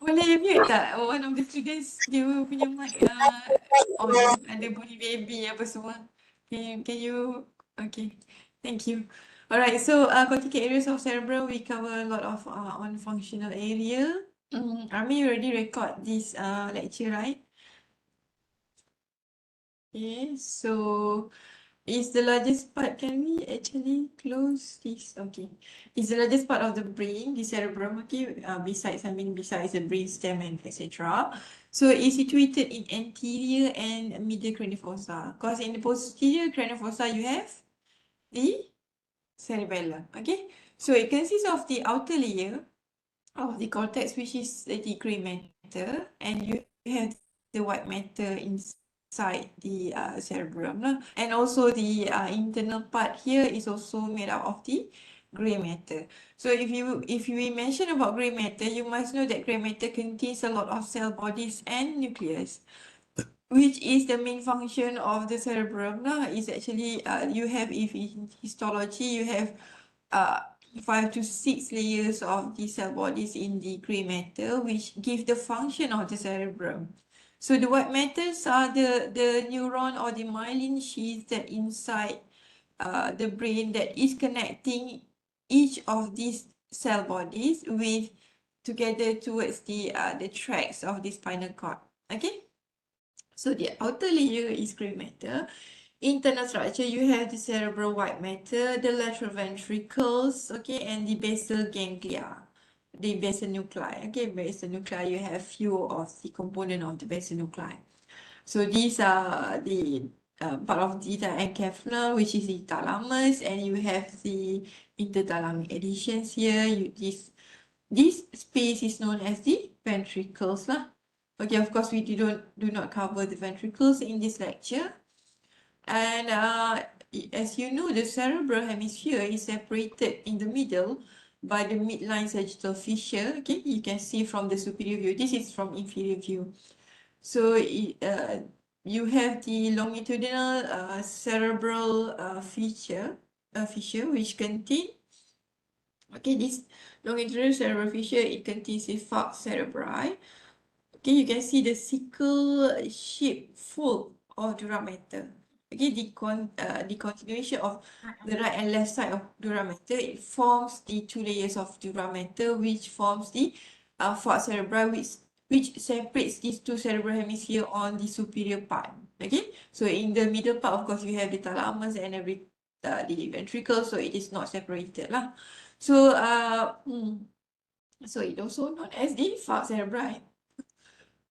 Boleh mute tak? One of the students dia punya mic on. Ada bunyi baby apa semua. Can you okay. Thank you. Alright, so cortical areas of cerebral, we cover a lot of on functional area. Army, you already record this lecture, right? Okay, so is the largest part, can we actually close this? Okay. Is the largest part of the brain, the cerebrum, okay, besides the brainstem and etc. So it's situated in anterior and middle cranial fossa. Because in the posterior cranial fossa, you have the cerebellum, okay? So it consists of the outer layer of the cortex, which is the gray matter, and you have the white matter inside the cerebrum, and also the internal part here is also made up of the gray matter. So if we mention about gray matter, you must know that gray matter contains a lot of cell bodies and nucleus, which is the main function of the cerebrum. Is actually you have, if in histology you have 5 to 6 layers of the cell bodies in the gray matter, which give the function of the cerebrum. So the white matters are the neuron or the myelin sheath that inside the brain that is connecting each of these cell bodies with together towards the tracks of the spinal cord. Okay. So the outer layer is gray matter. Internal structure, you have the cerebral white matter, the lateral ventricles, okay, and the basal ganglia, the basal nuclei. Okay, basal nuclei, you have few of the component of the basal nuclei. So these are the part of the diencephalon, which is the thalamus, and you have the interthalamic adhesions here. This space is known as the ventricles lah. Okay, of course we do not cover the ventricles in this lecture. And as you know, the cerebral hemisphere is separated in the middle by the midline sagittal fissure. Okay, you can see from the superior view. This is from inferior view. So you have the longitudinal cerebral fissure, which contain. Okay, this longitudinal cerebral fissure, it contains the falx cerebri. Okay, you can see the sickle-shaped fold of dura mater. Okay, the continuation of the right and left side of dura mater, it forms the two layers of dura mater, which forms the falx cerebri, which separates these two cerebral hemisphere on the superior part. Okay, so in the middle part, of course, you have the thalamus and the ventricle, so it is not separated lah. So so it also known as the falx cerebri,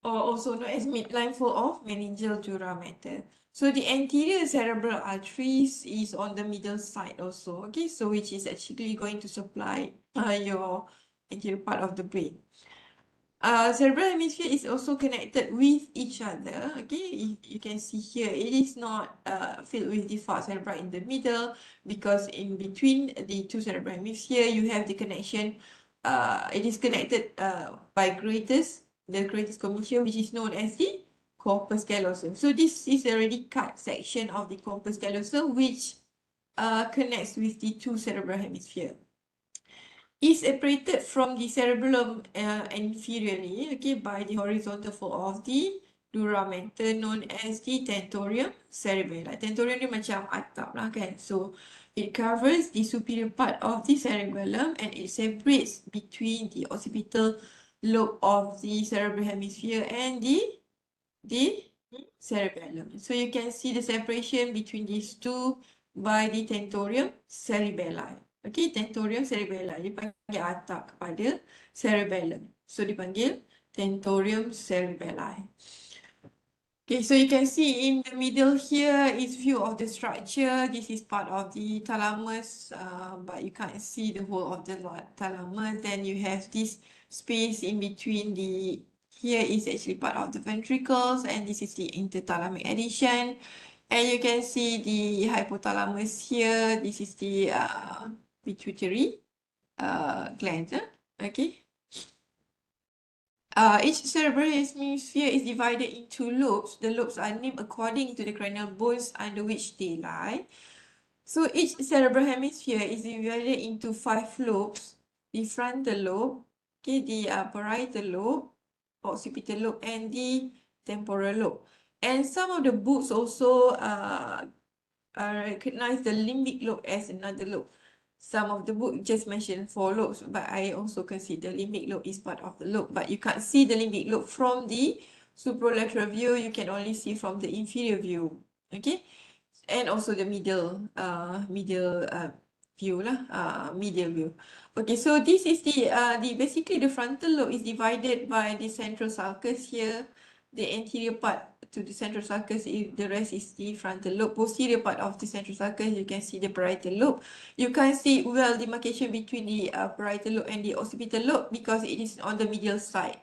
or also known as midline fold of meningeal dura mater. So the anterior cerebral arteries is on the middle side also, okay, so which is actually going to supply your anterior part of the brain. Cerebral hemisphere is also connected with each other. Okay, you can see here, it is not filled with the falx cerebri in the middle, because in between the two cerebral hemisphere, you have the connection. It is connected by the greatest commission, which is known as the corpus callosum. So this is already cut section of the corpus callosum, which connects with the two cerebral hemisphere. Is separated from the cerebellum inferiorly, okay, by the horizontal fold of the dura mater, known as the tentorium cerebelli. Tentorium ni macam atap lah kan. So it covers the superior part of the cerebellum, and it separates between the occipital lobe of the cerebral hemisphere and the cerebellum. So you can see the separation between these two by the tentorium cerebelli. Okay, tentorium cerebelli, dia panggil atap kepada cerebellum. So dipanggil tentorium cerebelli. Okay, so you can see in the middle here is view of the structure. This is part of the thalamus, but you can't see the whole of the thalamus. Then you have this space in between here is actually part of the ventricles, and this is the interthalamic adhesion. And you can see the hypothalamus here. This is the pituitary gland. Okay. Each cerebral hemisphere is divided into lobes. The lobes are named according to the cranial bones under which they lie. So each cerebral hemisphere is divided into 5 lobes. The frontal lobe, okay, the parietal lobe, occipital lobe and the temporal lobe. And some of the books also recognize the limbic lobe as another lobe. Some of the book just mentioned 4 lobes, but I also consider limbic lobe is part of the lobe. But you can't see the limbic lobe from the superolateral view. You can only see from the inferior view. Okay, and also the medial view lah, medial view. Okay, so this is the basically the frontal lobe is divided by the central sulcus here. The anterior part to the central sulcus, the rest is the frontal lobe. Posterior part of the central sulcus, you can see the parietal lobe. You can see well demarcation between the parietal lobe and the occipital lobe because it is on the medial side.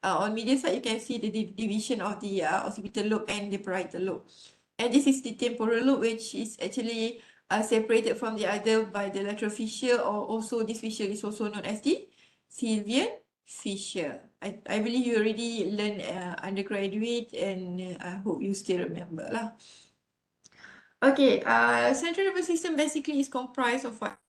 On medial side, you can see the division of the occipital lobe and the parietal lobe. And this is the temporal lobe, which is actually separated from the other by the lateral fissure, or also this fissure is also known as the Sylvian fissure. I believe you already learned undergraduate, and I hope you still remember lah. Okay, central nervous system basically is comprised of what?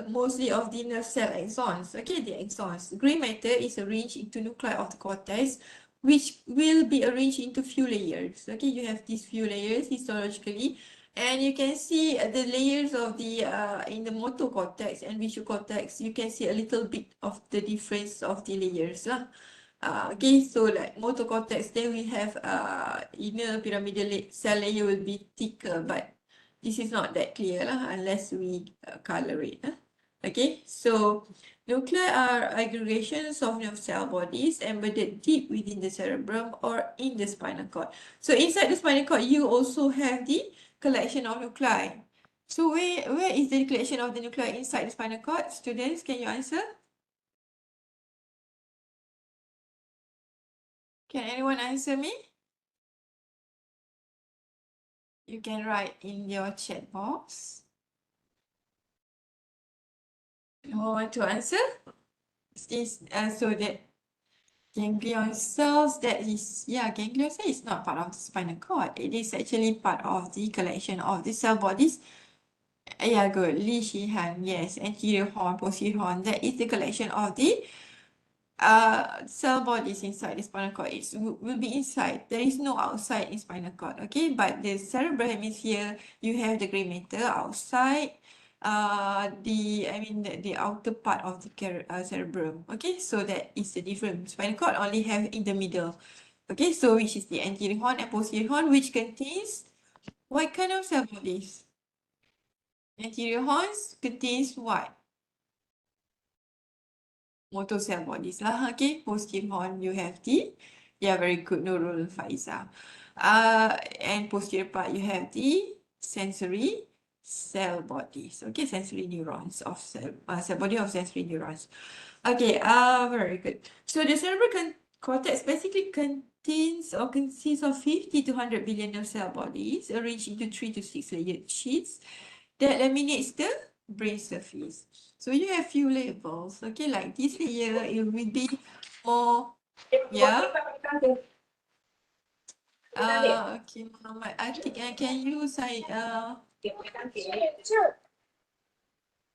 Mostly of the nerve cell axons. Okay, the axons. Gray matter is arranged into nuclei of the cortex, which will be arranged into few layers. Okay, you have these few layers histologically, and you can see the layers of the in the motor cortex and visual cortex. You can see a little bit of the difference of the layers lah. Okay, so like motor cortex, then we have inner pyramidal cell layer will be thicker, but this is not that clear lah unless we color it. Okay, so nuclei are aggregations of nerve cell bodies embedded deep within the cerebrum or in the spinal cord. So inside the spinal cord, you also have the collection of nuclei. So where is the collection of the nuclei inside the spinal cord? Students, can you answer? Can anyone answer me? You can write in your chat box. Who want to answer? So that ganglion cells, that is, yeah, ganglion cell is not part of the spinal cord. It is actually part of the collection of the cell bodies. Yeah, good. Li Shihan, yes. Anterior horn, posterior horn. That is the collection of the cell bodies inside the spinal cord. It will be inside. There is no outside in spinal cord. Okay, but the cerebral hemisphere, you have the gray matter outside. The outer part of the cerebrum. Okay, so that is the difference. Spinal cord only have in the middle. Okay, so which is the anterior horn and posterior horn, which contains what kind of cell bodies? Anterior horns contains what? Motor cell bodies lah. Okay, posterior horn, you have the, yeah, very good, Nurul Faiza. And posterior part, you have the sensory cell bodies. Okay, sensory neurons of cell body of sensory neurons. Okay, very good. So the cerebral cortex basically contains or consists of 50 to 100 billion nerve cell bodies arranged into 3 to 6 layered sheets that laminates the brain surface. So you have few labels. Okay, like this layer, it will be more, yeah. Okay, Muhammad Atik, can you say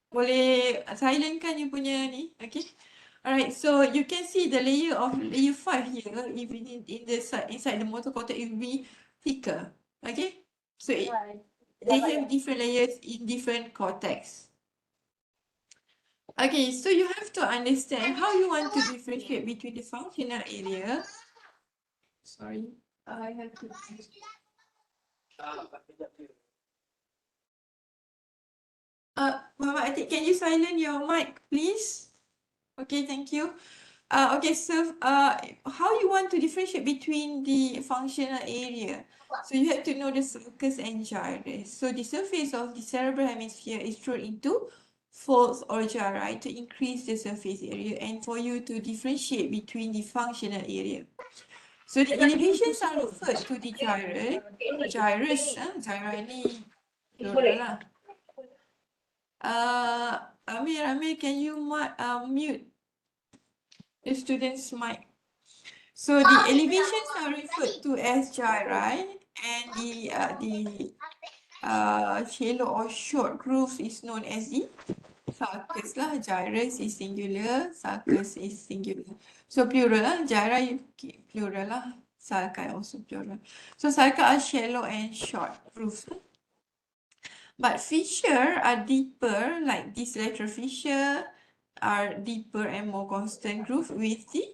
boleh silentkan you punya ni, okay? Alright, so you can see the layer 5 here, even in the side, inside the motor cortex, it will be thicker, okay? So they have different layers in different cortex. Okay, so you have to understand how you want to differentiate between the functional area. Sorry, I have to. Muhammad Atik, can you silence your mic, please? Okay, thank you. Okay, so how you want to differentiate between the functional area? So you have to know the sulcus and gyrus. So the surface of the cerebral hemisphere is thrown into folds or gyri to increase the surface area and for you to differentiate between the functional area. So the elevations are referred to the gyrus. Gyri ni plural lah. Amir, can you mute the student's mic? So the elevations are referred to as gyri, and the shallow or short grooves is known as the sulcus lah. Gyrus is singular, sulcus is singular. So plural lah. Gyra you plural lah. Sulci also plural. So sulci are shallow and short grooves. But fissure are deeper, like this lateral fissure are deeper and more constant groove with the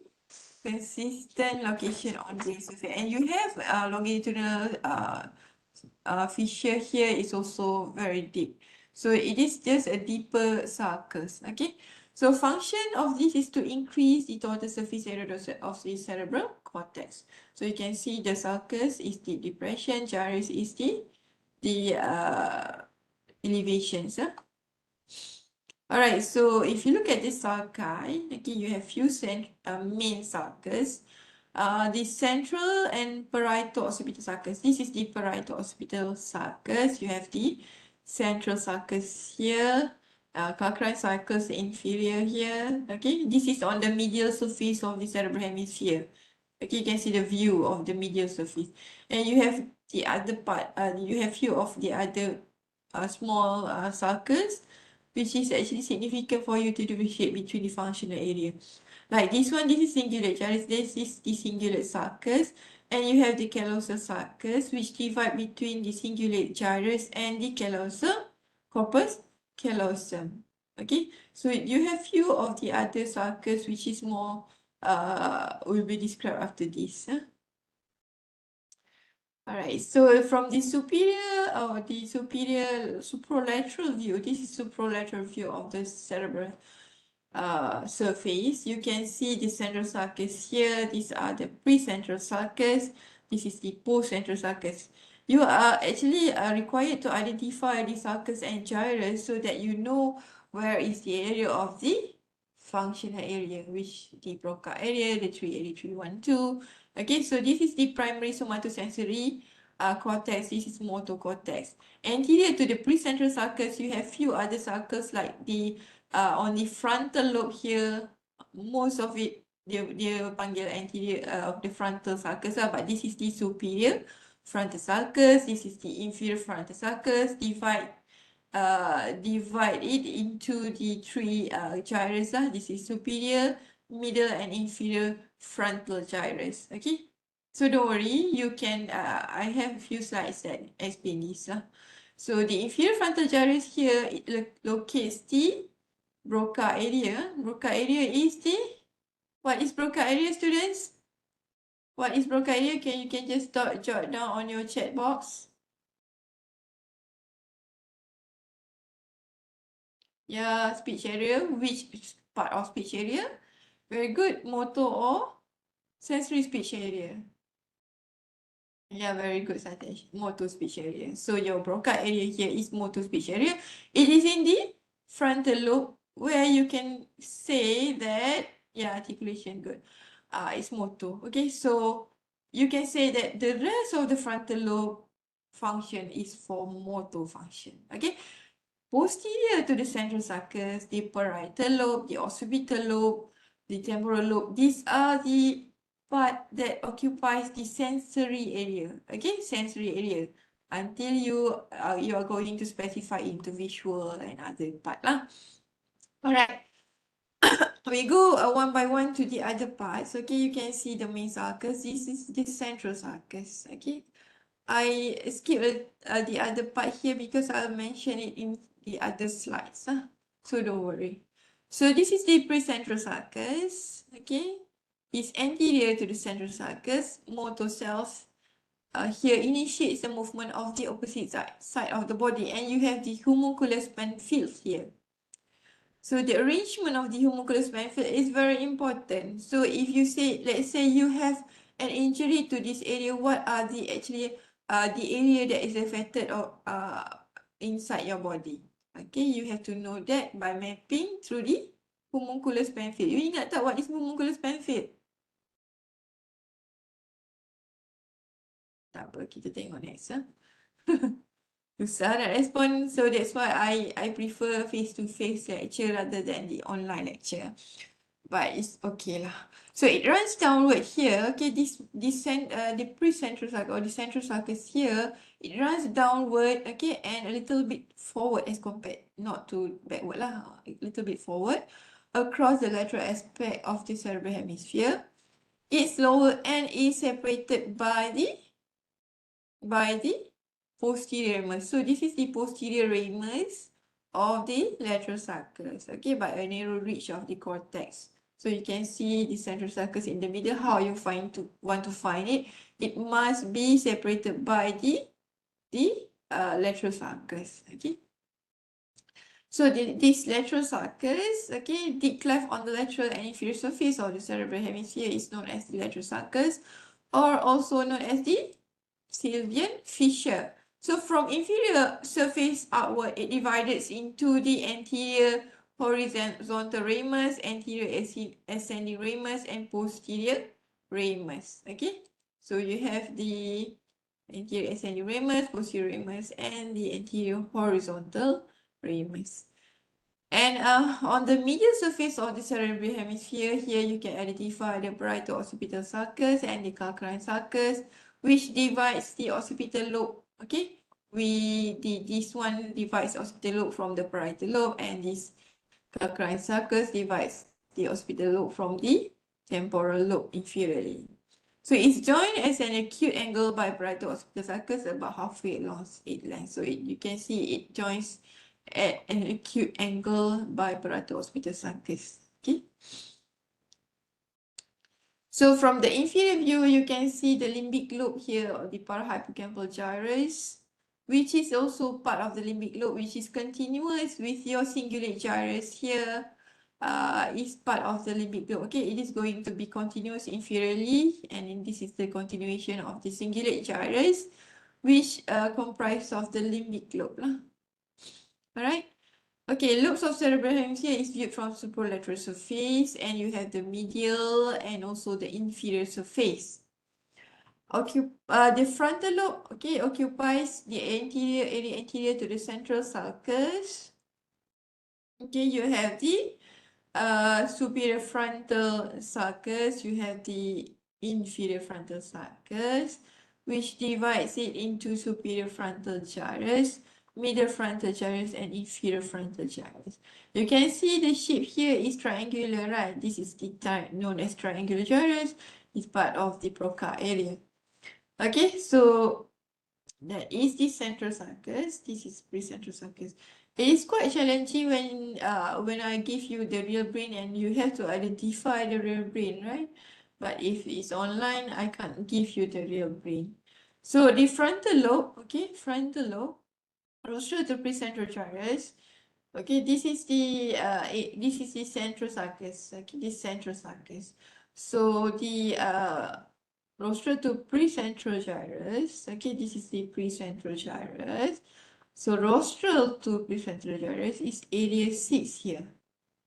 consistent location on the surface. And you have longitudinal fissure here is also very deep. So it is just a deeper sulcus. Okay. So function of this is to increase the total surface area of the cerebral cortex. So you can see the sulcus is the depression, gyrus is the elevations. Alright, so if you look at this sulci, okay, you have few main sulcus. The central and parietal occipital sulcus. This is the parietal occipital sulcus. You have the central sulcus here, calcarine sulcus inferior here. Okay, this is on the medial surface of the cerebral hemisphere. Okay, you can see the view of the medial surface, and you have the other part. You have few of the other small sulcus, which is actually significant for you to differentiate between the functional area. Like this one, this is cingulate gyrus, this is the cingulate sulcus, and you have the callosal sulcus, which divide between the cingulate gyrus and the callosal corpus callosum. Okay, so you have few of the other sulcus, which is more will be described after this. Alright, so from the superior or the superior supralateral view, this is supralateral view of the cerebral surface. You can see the central sulcus here. These are the precentral sulcus. This is the postcentral sulcus. You are actually required to identify the sulcus and gyrus so that you know where is the area of the functional area, which the Broca area, the 38312. Okay, so this is the primary somatosensory cortex. This is motor cortex. Anterior to the precentral sulcus, you have few other sulcus like the on the frontal lobe here. Most of it dia panggil anterior of the frontal sulcus lah, but this is the superior frontal sulcus. This is the inferior frontal sulcus. Divide it into the three gyrus lah. This is superior, middle, and inferior frontal gyrus. Okay, so don't worry, you can I have a few slides that explain this lah. So the inferior frontal gyrus here, it locates the Broca area. Broca area is the, what is Broca area, students? What is Broca area? You can just jot down on your chat box. Yeah, speech area. Which part of speech area? Very good. Motor or sensory speech area? Yeah, very good, Satesh. Motor speech area. So your Broca area here is motor speech area. It is in the frontal lobe where you can say that, yeah, articulation, good. It's motor. Okay, so you can say that the rest of the frontal lobe function is for motor function. Okay. Posterior to the central sulcus, the parietal lobe, the occipital lobe, the temporal lobe, these are the part that occupies the sensory area. Okay, sensory area. Until you are going to specify into visual and other part lah. Alright. We go one by one to the other parts. Okay, you can see the main sulcus. This is the central sulcus. Okay. I skipped the other part here because I'll mention it in the other slides. So don't worry. So this is the precentral sulcus. Okay. It's anterior to the central sulcus. Motor cells here initiates the movement of the opposite side of the body. And you have the homunculus pemphiles here. So the arrangement of the homunculus pemphiles is very important. So if you say, let's say you have an injury to this area, what are the area that is affected or inside your body? Okay, you have to know that by mapping through the homunculus pamphile. You ingat tak what is homunculus pamphile? Tak apa, kita tengok next. Susah nak respon, so that's why I prefer face-to-face lecture rather than the online lecture. But it's okay lah. So it runs downward here. Okay, the precentral sulcus or the central sulcus here, it runs downward. Okay, and a little bit forward as compared not too backward lah, a little bit forward, across the lateral aspect of the cerebral hemisphere. Its lower end is separated by the posterior ramus. So this is the posterior ramus of the lateral sulcus, okay, by a narrow ridge of the cortex. So you can see the central sulcus in the middle. How you want to find it? It must be separated by the lateral sulcus, okay. So this lateral sulcus, okay, deep cleft on the lateral and inferior surface of the cerebral hemisphere is known as the lateral sulcus, or also known as the Sylvian fissure. So from inferior surface outward, it divides into the anterior horizontal ramus, anterior ascending ramus, and posterior ramus. Okay, so you have the anterior ascending ramus, posterior ramus, and the anterior horizontal ramus. And on the medial surface of the cerebral hemisphere, here you can identify the parieto-occipital sulcus and the calcarine sulcus, which divides the occipital lobe. Okay, this one divides occipital lobe from the parietal lobe, and this calcarine sulcus divides the occipital lobe from the temporal lobe inferiorly. So it's joined as an acute angle by parieto-occipital sulcus about halfway along its length. So you can see it joins at an acute angle by parieto-occipital sulcus. Okay. So from the inferior view, you can see the limbic lobe here, or the parahippocampal gyrus, which is also part of the limbic lobe, which is continuous with your cingulate gyrus here. Is part of the limbic lobe. Okay, it is going to be continuous inferiorly, and this is the continuation of the cingulate gyrus, which comprise of the limbic lobe lah. Alright. Okay, lobes of cerebral hemisphere is viewed from superlateral surface, and you have the medial and also the inferior surface. The frontal lobe, okay, occupies the anterior area anterior to the central sulcus. Okay, you have the superior frontal sulcus, you have the inferior frontal sulcus, which divides it into superior frontal gyrus, middle frontal gyrus, and inferior frontal gyrus. You can see the shape here is triangular, right? This is the type known as triangular gyrus. It's part of the Broca area. Okay, so that is the central sulcus. This is precentral sulcus. It is quite challenging when I give you the real brain and you have to identify the real brain, right? But if it's online, I can't give you the real brain. So the frontal lobe, okay, frontal lobe, rostral to precentral gyrus. Okay, this is the central sulcus. Okay, this central sulcus. So the rostral to precentral gyrus. Okay, this is the precentral gyrus. So rostral to precentral gyrus is area 6 here.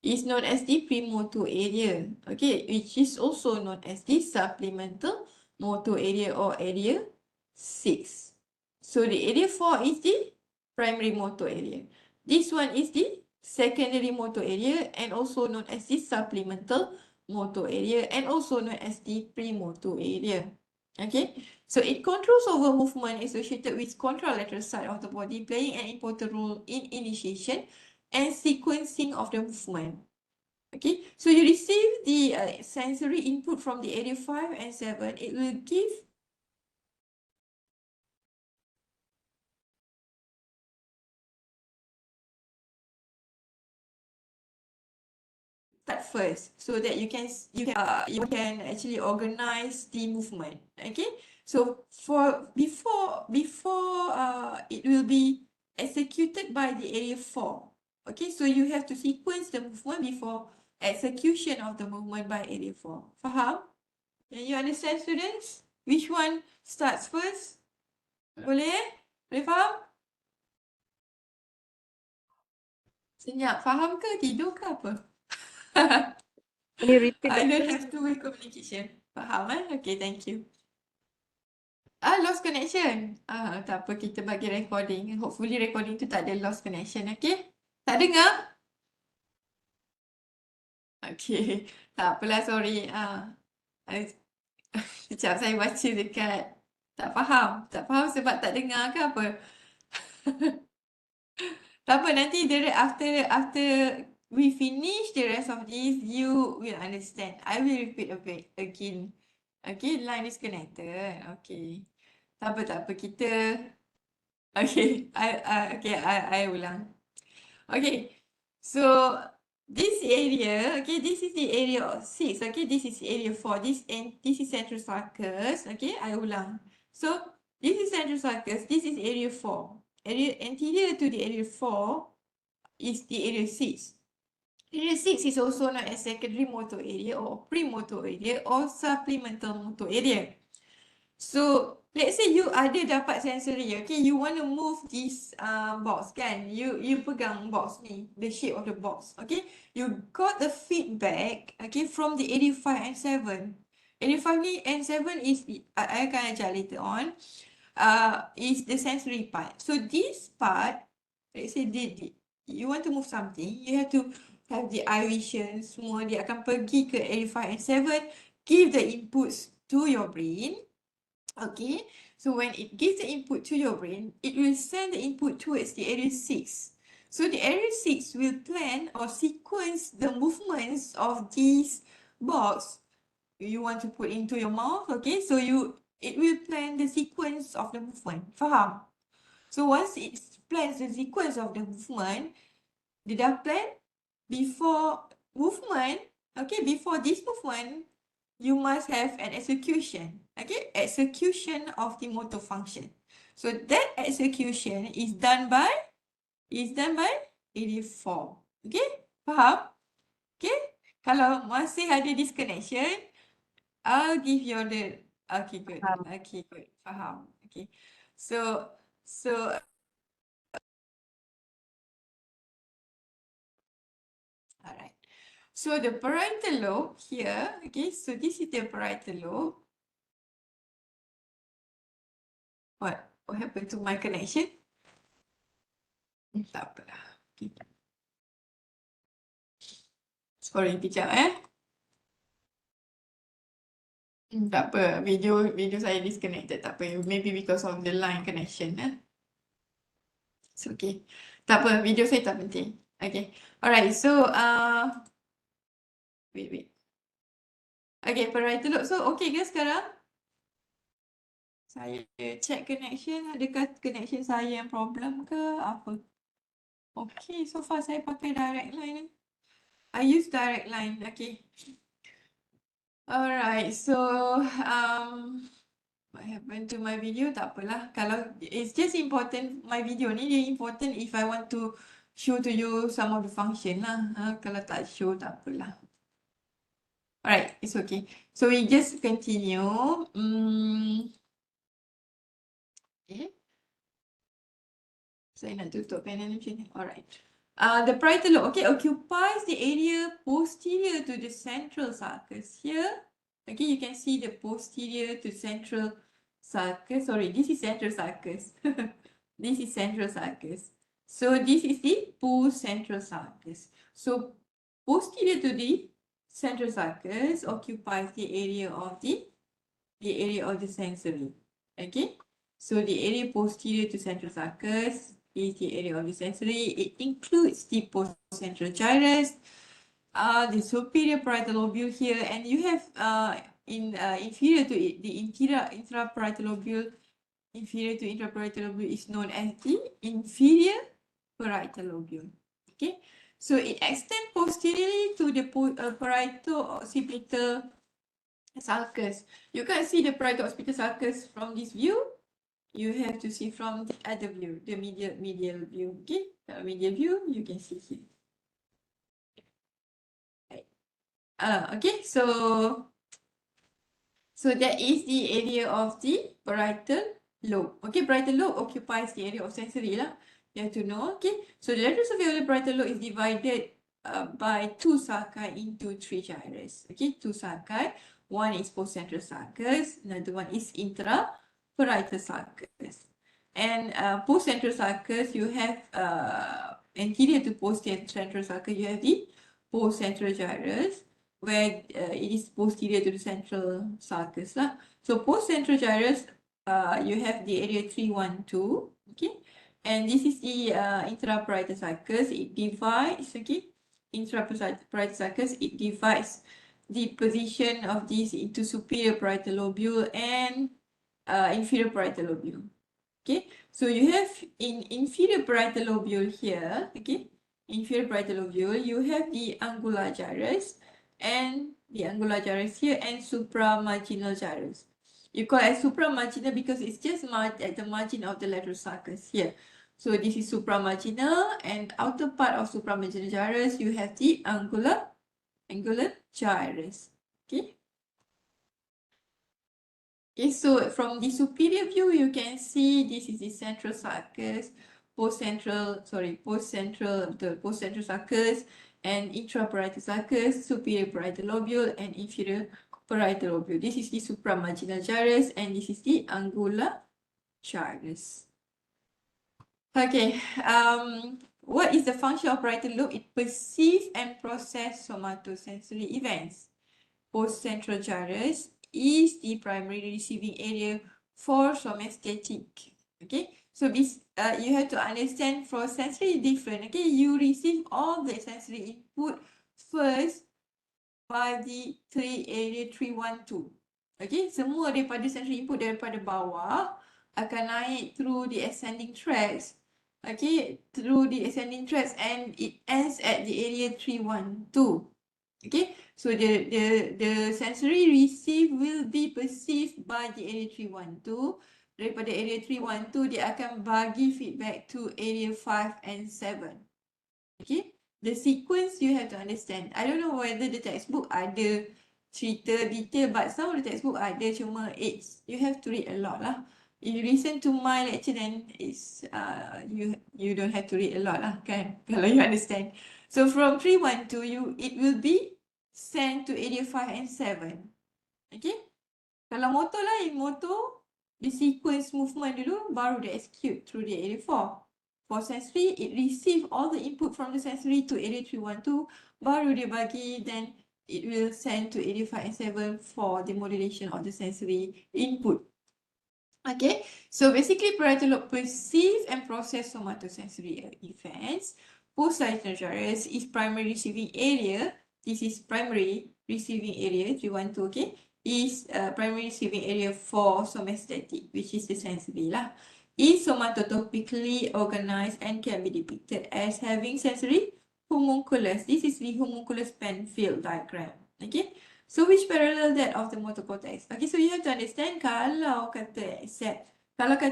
It's known as the premotor area. Okay, which is also known as the supplemental motor area or area 6. So the area 4 is the primary motor area. This one is the secondary motor area and also known as the supplemental motor area and also known as the premotor area. Okay, so it controls over movement associated with contralateral side of the body, playing an important role in initiation and sequencing of the movement. Okay, so you receive the sensory input from the area 5 and 7. It will give start first so that you can actually organize the movement. Okay, so before it will be executed by the area 4. Okay, so you have to sequence the movement before execution of the movement by area 4. Faham? Can you understand, students? Which one starts first? Boleh? Boleh faham? Senyap. Faham ke? Tidur ke apa? Can you repeat I that, don't please? have two-way communication. Faham Okay, thank you. Lost connection. Tak apa, kita bagi recording. Hopefully recording tu tak ada lost connection, okay? Tak dengar? Okay, tak apalah, sorry. Sekejap saya baca dekat. Tak faham sebab tak dengar ke apa? Tak apa, nanti after we finish the rest of this, you will understand. I will repeat a bit again. Okay, line is connected. Okay. Tak apa, kita okay, I ulang. Okay, so this area, okay, this is the area of 6, okay, this is area 4, this is central sulcus, okay, I ulang. So, this is central sulcus, this is area 4. Area anterior to the area 4 is the area 6. Area 6 is also known as secondary motor area or premotor area or supplemental motor area. So, let's say you ada dapat sensory, okay, you want to move this box kan, you pegang box ni, the shape of the box, okay, you got the feedback, okay, from the area 5 and 7. Area 5 ni and 7 is, I akan ajar later on, is the sensory part. So, this part, let's say you want to move something, you have to have the eye vision, semua dia akan pergi ke area 5 and 7, give the inputs to your brain. Okay, so when it gives the input to your brain, it will send the input towards the area 6. So the area 6 will plan or sequence the movements of this box you want to put into your mouth. Okay, so it will plan the sequence of the movement. Faham? So once it plans the sequence of the movement, dia dah plan before movement. Okay, before this movement, you must have an execution, okay? Execution of the motor function. So that execution is done by area 4. Okay? Faham? Okay? Kalau masih ada disconnection, I'll give you the okay, good. Faham. Okay, good. Faham. Okay. So alright. So the parietal lobe here, okay, so this is the parietal lobe. What happened to my connection? Tak apalah. Okay. Sorry, kejap tak apa, video saya disconnected, tak apa. Maybe because of the line connection It's okay. Tak apa, video saya tak penting. Okay. Alright, so wait. Okay, parietal lobe. So okay ke sekarang? Saya check connection, adakah connection saya yang problem ke apa? Okay, so far saya pakai direct line. I use direct line, okay. Alright, so what happened to my video? Tak apalah. Kalau it's just important, my video ni dia important if I want to show to you some of the function lah. Kalau tak show, tak apalah. Alright, it's okay. So we just continue. Okay. Saya nak tutup panel macam ni. Alright. The parietal lobe, okay, occupies the area posterior to the central sulcus. Here, okay, you can see the posterior to central sulcus. Sorry, this is central sulcus. This is central sulcus. So this is the post-central sulcus. So posterior to the central sulcus occupies the area of the sensory. Okay, so the area posterior to central sulcus is the area of the sensory. It includes the postcentral gyrus, the superior parietal lobule here, and you have inferior to it, the intraparietal lobule. Inferior to intraparietal lobule is known as the inferior parietal lobule. Okay, so it extends posteriorly to the parietal occipital sulcus. You can't see the parietal occipital sulcus from this view. You have to see from the other view, the medial view. Okay, medial view you can see here. Okay, so that is the area of the parietal lobe. Okay, parietal lobe occupies the area of sensory lah. You have to know. Okay, so the lateral surface of the parietal lobe is divided by two sulci into three gyrus. Okay, two sulci. One is postcentral sulcus, another one is intraparietal sulcus. And postcentral sulcus, you have anterior to postcentral sulcus, you have the postcentral gyrus, where it is posterior to the central sulcus lah. So postcentral gyrus, you have the area 312. Okay, And this is the intraparietal sulcus. It divides, okay, intraparietal sulcus. It divides the position of this into superior parietal lobule and inferior parietal lobule. Okay, so you have in inferior parietal lobule here, okay, inferior parietal lobule, you have the angular gyrus and the angular gyrus here and supramarginal gyrus. You call it supramarginal because it's just at the margin of the lateral sulcus here. So this is supramarginal, and outer part of supramarginal gyrus, you have the angular gyrus. Okay. Okay, so from the superior view, you can see this is the central sulcus, post-central sulcus, and intraparietal sulcus, superior parietal lobule, and inferior parietal lobule. This is the supramarginal gyrus, and this is the angular gyrus. Okay, what is the function of parietal lobe? It perceives and processes somatosensory events. Post-central gyrus is the primary receiving area for somesthetic. Okay, so this you have to understand for sensory different. Okay, you receive all the sensory input first by the area 312. Okay, semua daripada sensory input daripada bawah akan naik through the ascending tracts. Okay, through the ascending tracts, and it ends at the area 312. Okay, so the sensory received will be perceived by the area 312. Daripada area 312, dia akan bagi feedback to area 5 and 7. Okay, the sequence you have to understand. I don't know whether the textbook ada cerita detail, but some of the textbook ada, cuma you have to read a lot lah. If you listen to my lecture, then it's you don't have to read a lot lah, kan? Kalau you understand. So from 312, it will be sent to area 5 and 7. Okay? Kalau motor lain, motor the sequence movement dulu baru dia execute through the area 4. For sensory, it receive all the input from the sensory to area 312, baru dia bagi, then it will send to area 5 and 7 for the modulation of the sensory input. Okay, so basically parietal lobe perceive and process somatosensory events. Post-sagittal gyrus is primary receiving area. This is primary receiving area, 312, okay, is primary receiving area for somesthetic, which is the sensory lah. Is somatotopically organized and can be depicted as having sensory homunculus. This is the homunculus Penfield diagram. Okay, so which parallel that of the motor cortex? Okay, so you have to understand, kalau kata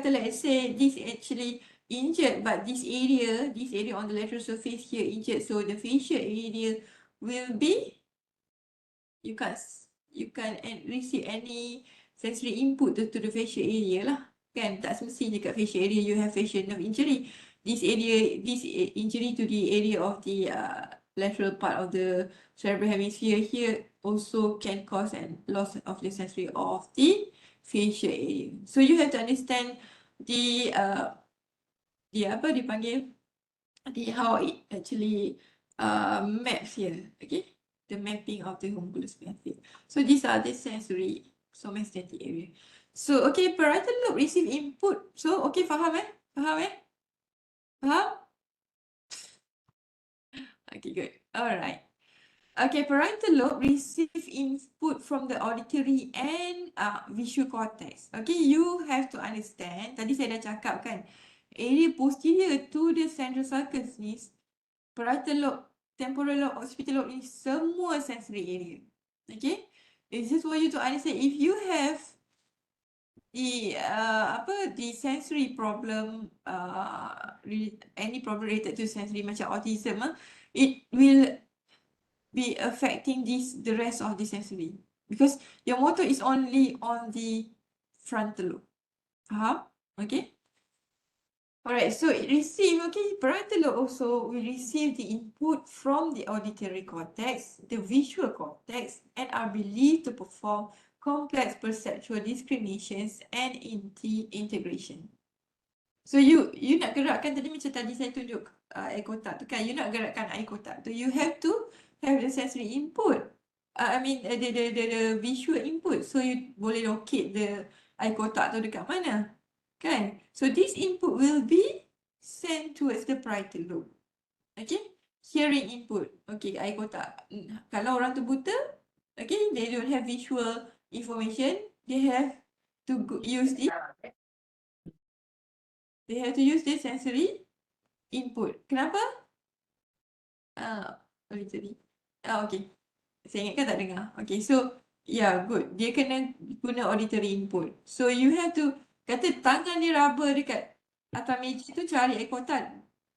let's say this actually injured, but this area on the lateral surface here injured, so the facial area will be, you can't receive any sensory input to the facial area lah, kan? Tak semestinya kat facial area you have facial nerve injury. This injury to the area of the lateral part of the cerebral hemisphere here also can cause a loss of the sensory of the facial area. So you have to understand the apa dipanggil, how it actually maps here. Okay, the mapping of the homunculus Penfield. So these are the sensory somesthetic area. So okay, parietal lobe receive input. So okay, faham? Faham? Okay, good. Alright. Okay, parietal lobe receive input from the auditory and visual cortex. Okay, you have to understand. Tadi saya dah cakap kan, area posterior to the central sulcus ni, parietal lobe, temporal lobe, occipital lobe ni semua sensory area. Okay, it's just for you to understand. If you have the sensory problem, any problem related to sensory macam autism, it will be affecting the rest of the sensory, because your motor is only on the frontal lobe. Faham? Okay. Alright, so it receive, okay, parietal lobe also will receive the input from the auditory cortex, the visual cortex, and are believed to perform complex perceptual discriminations and integration. So you nak gerakkan tadi macam tadi saya tunjuk air kotak tu kan, you nak gerakkan air kotak tu, you have to have the sensory input. I mean the visual input, so you boleh locate the air kotak tu dekat mana, kan? So this input will be sent towards the parietal lobe. Okay, hearing input. Okay, air kotak. Kalau orang tu buta, okay, they don't have visual information. They have to use the sensory input. Kenapa? Auditory. Okay. Saya ingatkan tak dengar. Okay, so yeah, good. Dia kena guna auditory input. So you have to, kata tangan dia raba dekat atas meja tu cari air kotak.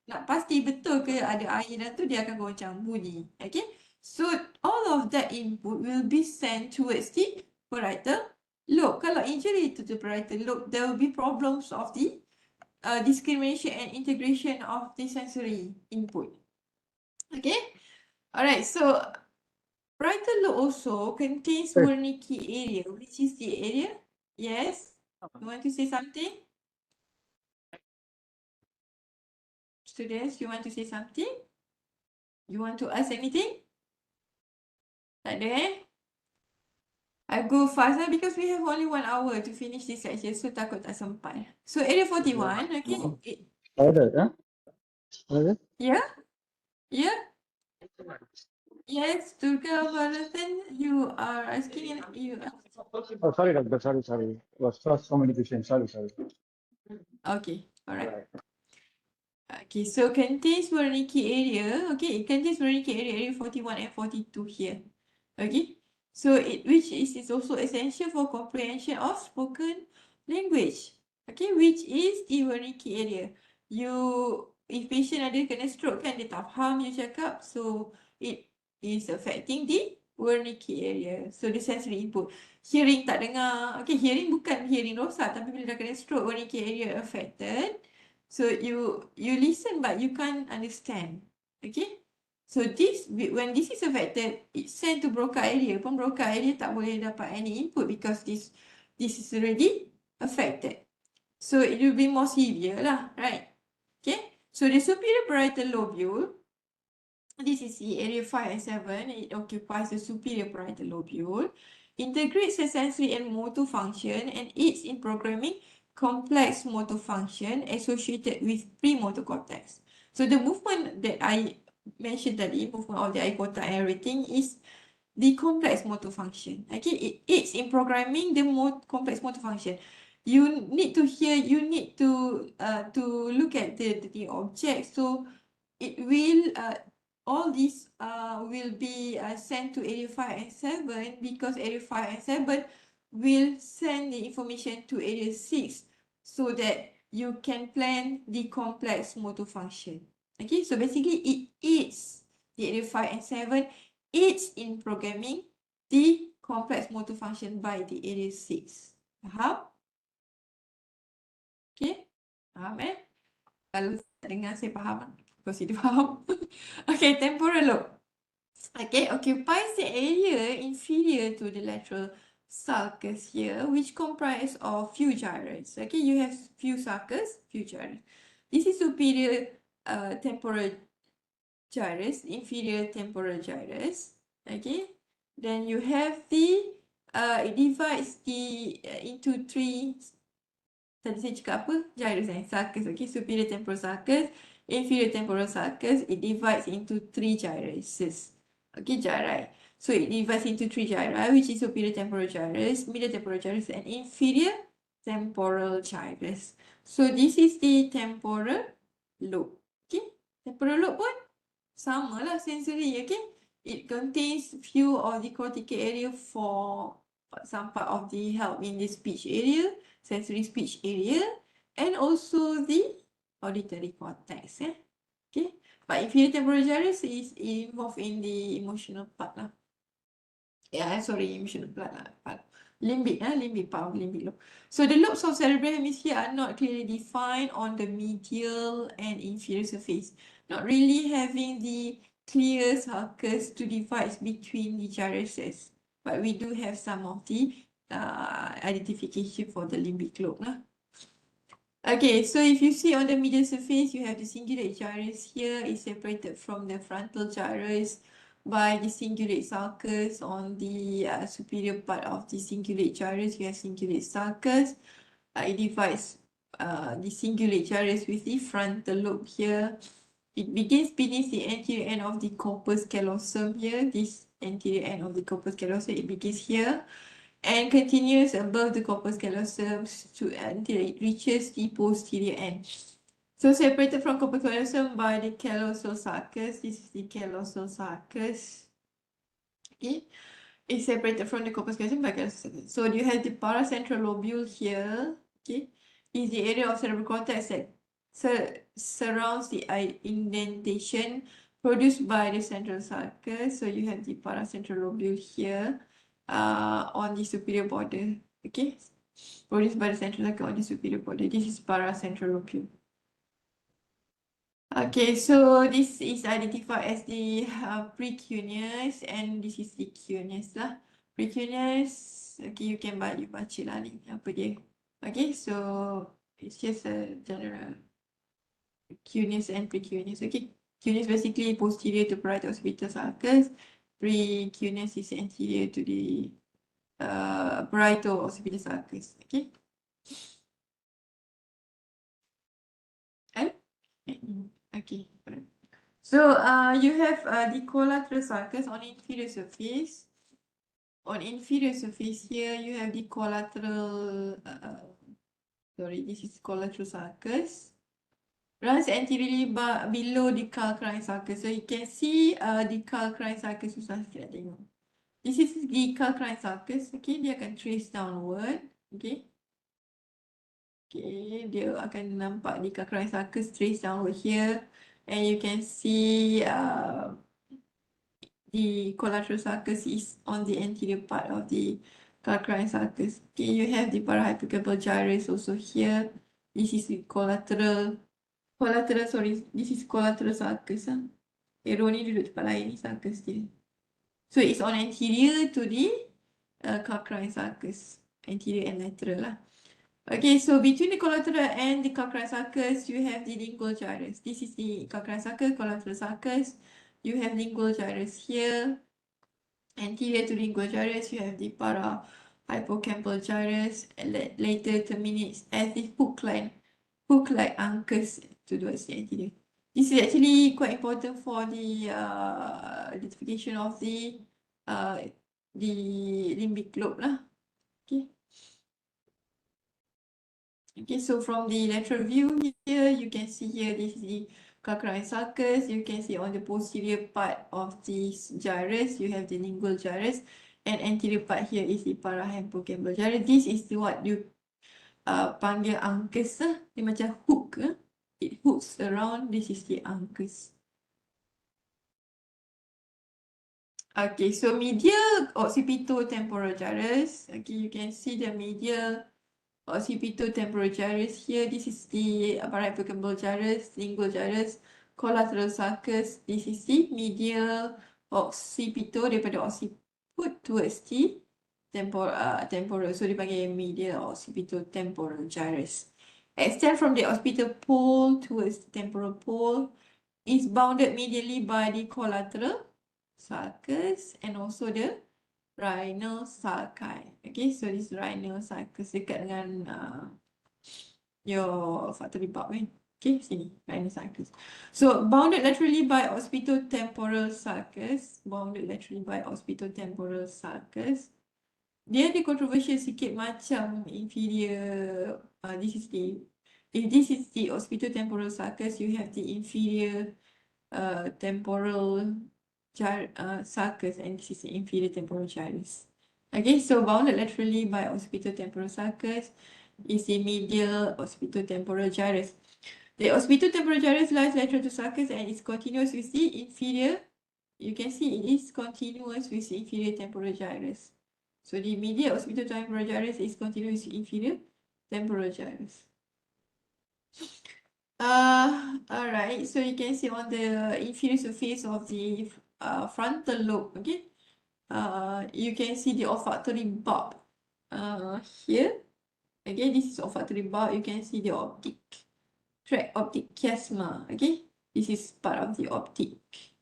Nak pasti betul ke ada air dalam tu, dia akan goncang bunyi. Okay, so all of that input will be sent towards the parietal lobe. Kalau injury to the parietal lobe, there will be problems of the discrimination and integration of the sensory input. Okay, alright, so parietal lobe also contains Wernicke area, which is the area. Yes, you want to say something? Students, you want to say something? You want to ask anything? Tak ada eh? I go fast because we have only 1 hour to finish this section, so takut tak sempat. So area 41, okay. Ada, ada. Yeah? Yeah? Yes, Durga Bharathan, you are asking, Oh, sorry, doctor. Sorry. Was so many questions. Sorry. okay, alright. Okay, so contains Wernicke area. Okay, it contains Wernicke area 41 and 42 here. Okay, so which is also essential for comprehension of spoken language. Okay, which is the Wernicke area. If patient ada kena stroke kan, dia tak faham you cakap, so it is affecting the Wernicke area. So the sensory input. Hearing tak dengar. Okay, hearing bukan hearing rosak, tapi bila dah kena stroke, Wernicke area affected. So you listen but you can't understand. Okay. So when this is affected, it's sent to Broca area. Pun Broca area tak boleh dapat any input because this is already affected. So it will be more severe lah, right? Okay. So the superior parietal lobule, this is the area 5 and 7. It occupies the superior parietal lobule, integrates the sensory and motor function, and aids in programming complex motor function associated with premotor cortex. So the movement that I mentioned tadi, movement of the eye cortex and everything, is the complex motor function. Okay, it aids in programming the complex motor function. You need to look at the object. So it will all these will be sent to area 5 and 7 because area 5 and 7 will send the information to area 6 so that you can plan the complex motor function. Okay, so basically it aids the area 5 and 7, aids in programming the complex motor function by the area 6. Faham? Okay, faham eh? Kalau tak dengar saya faham, because you faham. Okay, temporal lobe. Okay, occupies the area inferior to the lateral sulcus here, which comprise of few gyrus. Okay, you have few sulcus, few gyrus. This is superior temporal gyrus, inferior temporal gyrus. Okay, then you have the it divides into three. Tadi saya cakap apa? Gyrus sulcus. Okay, superior temporal sulcus, inferior temporal sulcus. It divides into 3 gyruses. Okay, gyri. So it divides into 3 gyri, which is superior temporal gyrus, middle temporal gyrus, and inferior temporal gyrus. So this is the temporal lobe. Okay, temporal lobe pun sama lah sensory. Okay, it contains few of the cortical area for some part of the help in the speech area, sensory speech area, and also the auditory cortex. Okay, but inferior temporal gyrus is involved in the emotional part lah. Emotional part lah. Limbic part of limbic lobe. So the lobes of cerebral hemisphere are not clearly defined on the medial and inferior surface, not really having the clear sulcus to divide between the gyruses. But we do have some of the identification for the limbic lobe lah. Okay, so if you see on the medial surface, you have the cingulate gyrus here is separated from the frontal gyrus by the cingulate sulcus. On the superior part of the cingulate gyrus, you have cingulate sulcus. It divides the cingulate gyrus with the frontal lobe here. It begins beneath the anterior end of the corpus callosum here. This anterior end of the corpus callosum, it begins here and continues above the corpus callosum until it reaches the posterior end. So separated from corpus callosum by the callosal sulcus. This is the callosal sulcus. Okay, it's separated from the corpus callosum by callosal sulcus. So you have the paracentral lobule here. Okay, is the area of cerebral cortex that surrounds the indentation produced by the central sulcus. So you have the paracentral lobule here on the superior border. Okay, produced by the central sulcus on the superior border. This is paracentral lobule. Okay, so this is identified as the precuneus and this is the cuneus lah. Precuneus, okay, you can baca lah ni apa dia. Okay, so it's just a general cuneus and precuneus. Okay, cuneus basically posterior to parietal occipital sulcus. Precuneus is anterior to the parietal occipital sulcus. Okay. Okay. So you have the collateral sulcus on inferior surface. On inferior surface here, you have the collateral. This is collateral sulcus. Runs anteriorly below the calcarine sulcus. So you can see the calcarine sulcus. Susah sikit nak tengok. This is the calcarine sulcus. Okay, dia akan trace downward. Okay. Okay, dia akan nampak di calcarine sulcus trace downward here. And you can see the collateral sulcus is on the anterior part of the calcarine sulcus. Okay, you have the parahypocampal gyrus also here. This is the collateral sulcus. Arrow ni duduk tempat lain ni sulcus dia. So it's on anterior to the calcarine sulcus. Anterior and lateral lah. Okay, so between the collateral and the calcarine sulcus, you have the lingual gyrus. This is the calcarine sulcus, collateral sulcus. You have lingual gyrus here. Anterior to lingual gyrus, you have the parahypocampal gyrus. And later terminates as the hook-like uncus towards the anterior. This is actually quite important for the identification of the limbic lobe lah. Okay. Okay, so from the lateral view here, you can see here this is the calcarine sulcus. You can see on the posterior part of this gyrus, you have the lingual gyrus, and anterior part here is the parahypocampal gyrus. This is what you panggil uncus. Dia macam hook. It hooks around. This is the uncus. Okay, so medial occipitotemporal gyrus. Okay, you can see the medial occipitotemporal gyrus here. This is the parahypocampal gyrus, lingual gyrus, collateral sulcus. This is the medial occipito daripada occiput towards the temporal. So dipanggil medial occipitotemporal gyrus. Extend from the occipital pole towards the temporal pole. Is bounded medially by the collateral sulcus and also the rhinal sulci. Okay, so this rhinal sulcus dekat dengan your olfactory bulb kan. Okay, sini rhinal sulcus. So bounded laterally by occipitotemporal sulcus. Bounded laterally by occipitotemporal sulcus. Dia ada controversial sikit macam inferior. If this is the occipitotemporal sulcus, you have the inferior temporal sulcus and this is the inferior temporal gyrus. Okay, so bounded laterally by occipitotemporal sulcus is the medial occipitotemporal gyrus. The occipitotemporal gyrus lies lateral to sulcus and is continuous with the inferior. You can see it is continuous with the inferior temporal gyrus. So the medial occipitotemporal gyrus is continuous with inferior temporal gyrus. Alright, so you can see on the inferior surface of the frontal lobe, okay, you can see the olfactory bulb here. Okay, this is olfactory bulb. You can see the optic tract, optic chiasma. Okay, this is part of the optic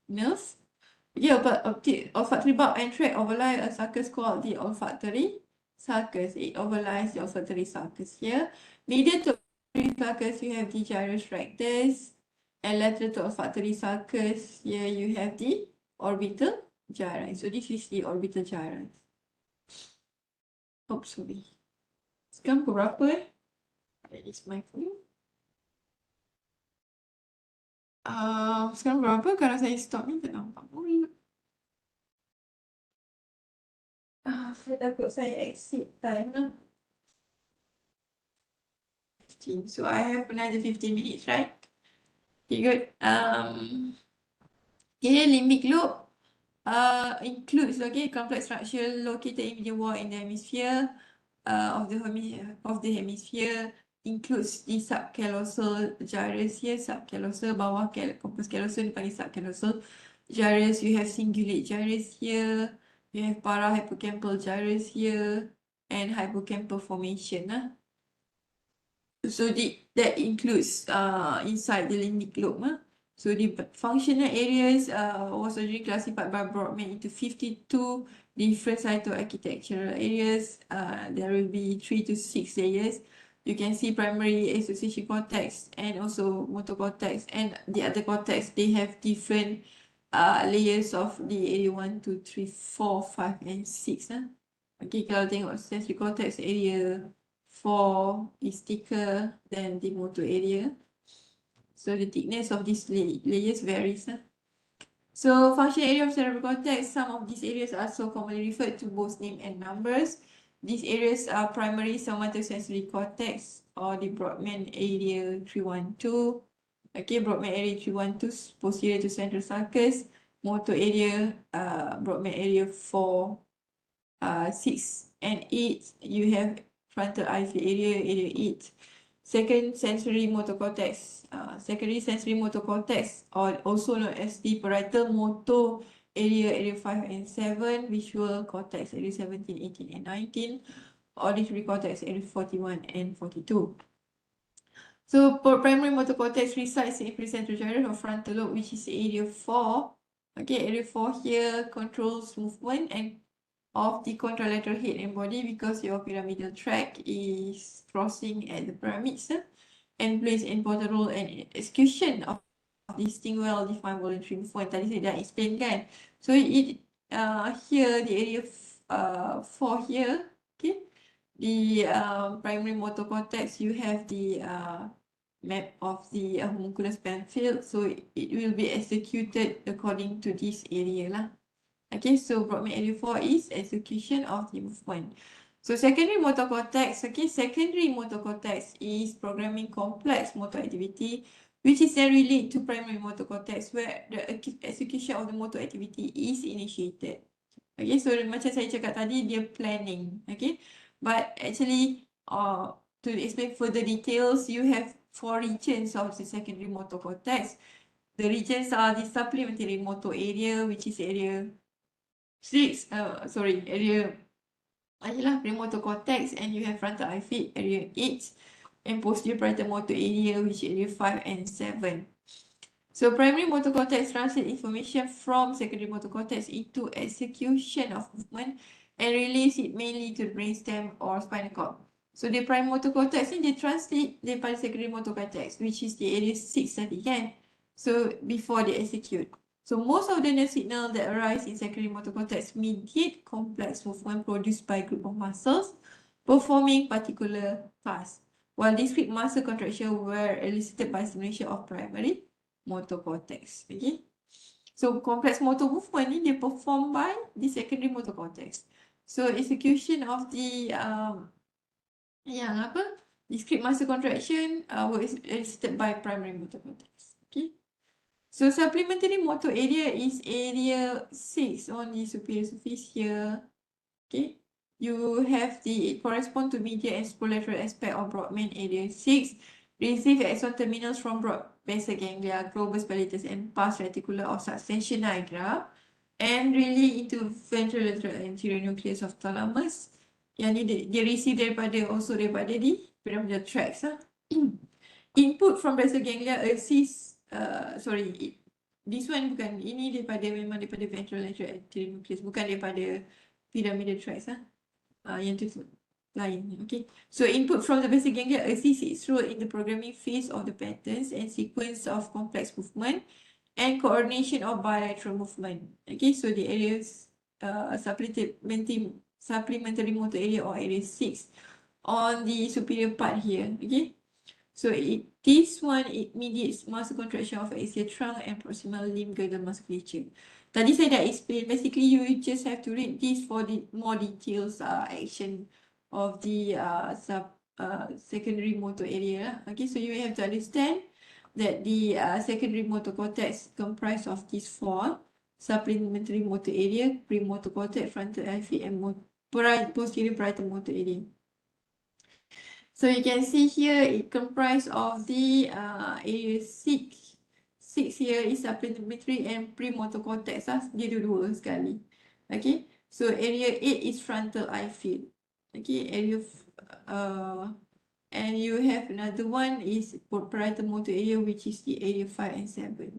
nerve. Okay, olfactory bulb and tract overlie a sulcus called the olfactory sulcus. It overlies the olfactory sulcus here. Medial to sulcus, you have the gyrus rectus, and lateral to olfactory sulcus, here you have the orbital gyrus. So this is the orbital gyrus. Hopefully. Sekarang pukul berapa eh? That is my phone. Sekarang berapa? Kalau saya stop ni tak nampak pun. Saya takut saya exceed time lah. 15. So I have another 15 minutes, right? Okay, good. Okay, limbic lobe includes complex structure located in the wall in the hemisphere of the hemisphere, includes the subcallosal gyrus here, subcallosal bawah corpus callosum dipanggil subcallosal gyrus. You have cingulate gyrus here, you have parahippocampal gyrus here, and hippocampal formation. So that includes inside the limbic lobe. So the functional areas was originally classified by Brodmann into 52 different cytoarchitectural areas. There will be 3 to 6 layers. You can see primary association cortex and also motor cortex, and the other cortex, they have different layers of the area 1, 2, 3, 4, 5 and 6. Okay, kalau tengok sensory cortex area 4 is thicker than the motor area. So the thickness of these layers varies. So function area of cerebral cortex, some of these areas are so commonly referred to both name and numbers. These areas are primary somatosensory cortex or the Brodmann area 312. Okay, Brodmann area 312 posterior to central sulcus. Motor area, Brodmann area 4, 6 and 8. You have frontal eye field area 8. Second sensory motor cortex, secondary sensory motor cortex, or also known as the parietal motor area 5 and 7, visual cortex area 17, 18 and 19, auditory cortex area 41 and 42. So primary motor cortex resides in epicentral gyrus or frontal lobe, which is area 4. Okay, area 4 here controls movement and of the contralateral head and body, because your pyramidal tract is crossing at the pyramids and plays an important role in execution of distinct well-defined voluntary movement. Tadi saya dah explain kan. So it here the area 4 here, okay, the primary motor cortex, you have the map of the homunculus Penfield, so it will be executed according to this area lah. Okay, so Brodmann area 4 is execution of the movement. So secondary motor cortex, okay, secondary motor cortex is programming complex motor activity, which is then related to primary motor cortex, where the execution of the motor activity is initiated. Okay, so macam saya cakap tadi, dia planning, okay. But actually, to explain further details, you have 4 regions of the secondary motor cortex. The regions are the supplementary motor area, which is area 6, area premotor cortex, and you have frontal eye field area 8, and posterior parietal motor area, which is area 5 and 7. So primary motor cortex translates information from secondary motor cortex into execution of movement and relays it mainly to the brainstem or spinal cord. So the primary motor cortex ni dia translate daripada secondary motor cortex, which is the area 6 tadi kan. So before they execute. So most of the nerve signal that arise in secondary motor cortex mediate complex movement produced by a group of muscles performing particular tasks, while discrete muscle contraction were elicited by stimulation of primary motor cortex. Okay, so complex motor movement ni dia perform by the secondary motor cortex. So execution of the discrete muscle contraction was elicited by primary motor cortex. Okay. So supplementary motor area is area 6 on the superior surface here. Okay, you have it correspond to medial and superlateral aspect of Brodmann area 6. Receive axon terminals from broad basal ganglia, globus pallidus and pars reticular or substantia nigra, and really into ventrolateral anterior nucleus of thalamus. Yang ni dia receive daripada di pyramidal tracts. Input from basal ganglia assist. This one bukan, ini memang daripada ventrolateral anterior nucleus, bukan daripada pyramidal tracts. Yang tu lain. Okay, so input from the basic ganglia assists its role in the programming phase of the patterns and sequence of complex movement and coordination of bilateral movement. Okay, so the areas supplementary motor area or area 6 on the superior part here. Okay, so this one it mediates muscle contraction of axial trunk and proximal limb girdle musculature. Tadi saya dah explain, basically you just have to read this for the more details action of the secondary motor area. Okay, so you have to understand that the secondary motor cortex comprised of these four: supplementary motor area, premotor cortex, frontal epiphyse, and posterior parietal motor area. So you can see here it comprises of the area 6. 6 here is supplementary and premotor cortex. Dia dua sekali. Okay. So area 8 is frontal eye field. Okay. And you have another one is parietal motor area, which is the area 5 and 7.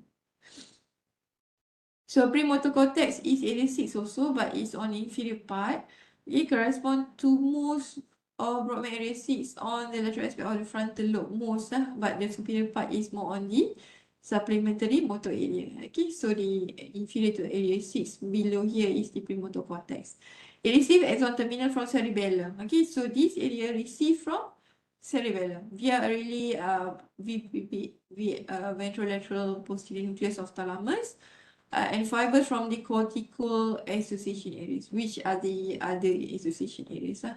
So premotor cortex is area 6 also, but it's on the inferior part. It corresponds to most of broadband area 6 on the lateral aspect of the frontal lobe, most but the superior part is more on the supplementary motor area. Okay, so the inferior to area 6 below here is the premotor cortex. It receives axon terminal from cerebellum. Okay, so this area received from cerebellum via a really ventrolateral posterior nucleus of thalamus. And fibers from the cortical association areas, which are the other association areas.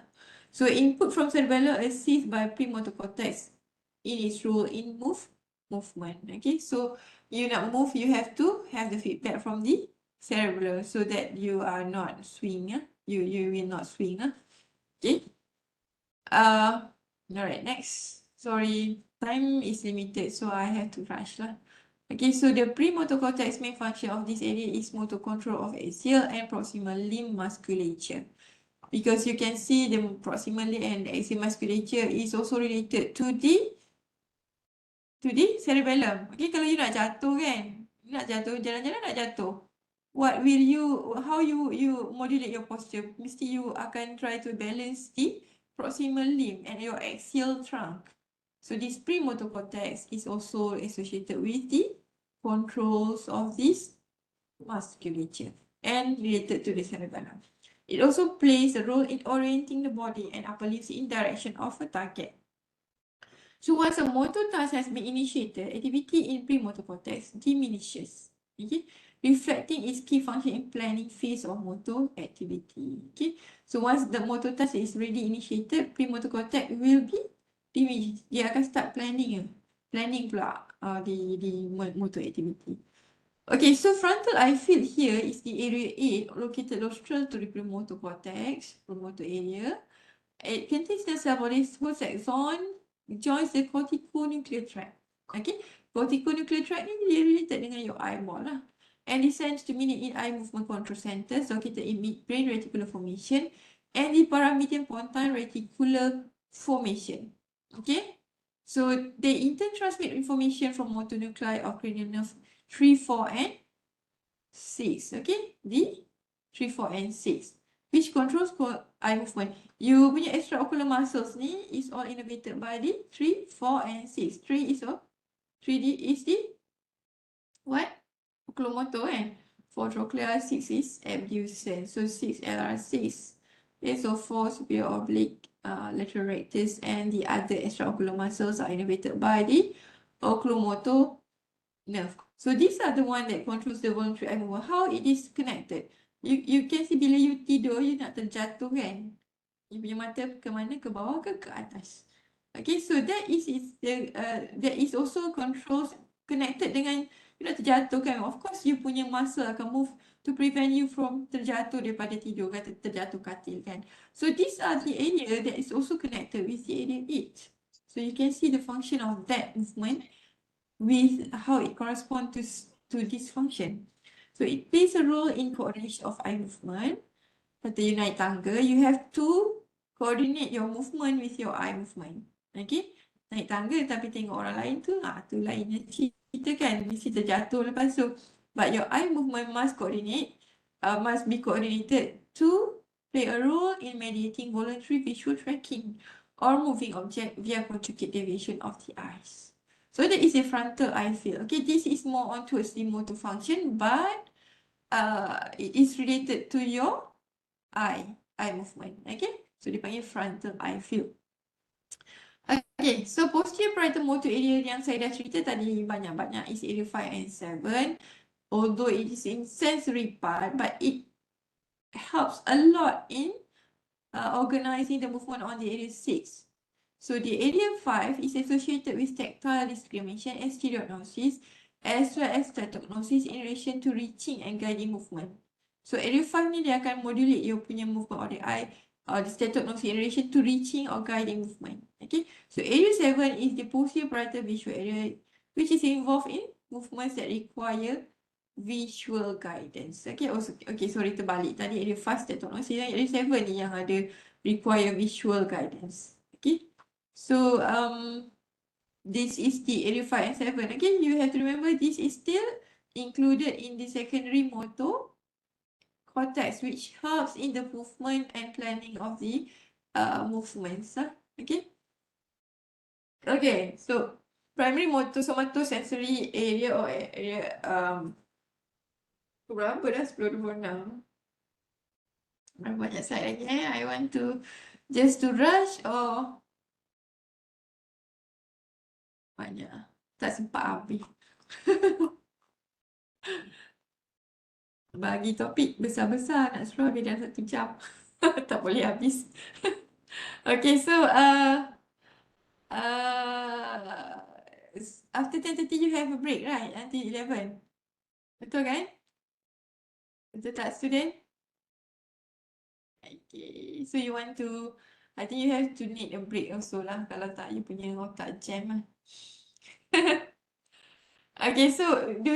So input from cerebellum assists by premotor cortex in its role in movement. Okay, so you not move, you have to have the feedback from the cerebellum so that you are not swing. You will not swing. Okay. Alright, next. Sorry, time is limited, so I have to rush lah. Okay, so the premotor cortex main function of this area is motor control of axial and proximal limb musculature. Because you can see the proximal limb and axial musculature is also related to the cerebellum. Okay, kalau you nak jatuh kan, nak jatuh, jalan-jalan nak jatuh. How you modulate your posture? Mesti you akan try to balance the proximal limb and your axial trunk. So this premotor cortex is also associated with the controls of this musculature and related to the cerebellum. It also plays a role in orienting the body and upper limbs in direction of a target. So once a motor task has been initiated, activity in premotor cortex diminishes. Okay, reflecting its key function in planning phase of motor activity. Okay, so once the motor task is already initiated, premotor cortex will be diminished. Dia akan start planning pula the motor activity. Okay, so frontal eye field here is the area 8 located rostral to the premotor cortex, premotor area. It contains the cell body whose axon joins the corticonuclear tract. Okay, corticonuclear tract ni dia related dengan your eyeball lah. And descends to mediate eye movement control centers located in midbrain reticular formation and the paramedian pontine reticular formation. Okay, so they in turn transmit information from motor nuclei of cranial nerve 3, 4 and 6. Okay, the 3, 4 and 6 which controls eye movement. You punya extraocular muscles ni is all innervated by the 3, 4 and 6. 3 is what? 3D is the what? Oculomotor kan? 4 trochlear, 6 is abducens. So 6 LR6. Okay, so 4 superior oblique, lateral rectus, and the other extraocular muscles are innervated by the oculomotor nerve. So these are the one that controls the voluntary eye movement. How it is connected? You can see bila you tidur, you nak terjatuh kan? You punya mata ke mana? Ke bawah ke atas? Okay, so that is also controls connected dengan you nak terjatuh kan? Of course, you punya muscle akan move to prevent you from terjatuh daripada tidur, kata terjatuh katil kan? So these are the area that is also connected with the area 8. So you can see the function of that movement with how it corresponds to this function. So it plays a role in coordination of eye movement. Kata you naik tangga, you have to coordinate your movement with your eye movement. Okay, naik tangga tapi tengok orang lain tu, tu lainnya cerita kan, mesti terjatuh lepas tu. But your eye movement must be coordinated to play a role in mediating voluntary visual tracking or moving object via conjugate deviation of the eyes. So that is a frontal eye field. Okay, this is more on towards the motor function, but it is related to your eye movement. Okay, so dipanggil frontal eye field. Okay, so posterior parietal motor area yang saya dah cerita tadi banyak-banyak is area 5 and 7. Although it is in sensory part, but it helps a lot in organizing the movement on the area 6. So the area 5 is associated with tactile discrimination and stereognosis, as well as statognosis in relation to reaching and guiding movement. So area 5 ni dia akan modulate your punya movement of the eye, the statognosis in relation to reaching or guiding movement. Okay, so area 7 is the posterior parietal visual area, which is involved in movements that require visual guidance. Okay, also, okay, sorry terbalik. Tadi area 5 statognosis, area 7 ni yang ada require visual guidance. Okay, so this is the area 5 and 7. Again, you have to remember this is still included in the secondary motor cortex, which helps in the movement and planning of the movements. Okay. Okay, so primary motor somatosensory area or area berapa dah 10:26. Banyak slide lagi I want to just to rush or banyak tak sempat habis. Bagi topik besar-besar nak scroll habis dalam 1 jam. Tak boleh habis. Okay, so after 10:30 you have a break, right? Until 11. Betul kan? Betul tak, student? Okay, so you want to, I think you have to need a break also lah. Kalau tak, you punya otak jam lah. Okay, so do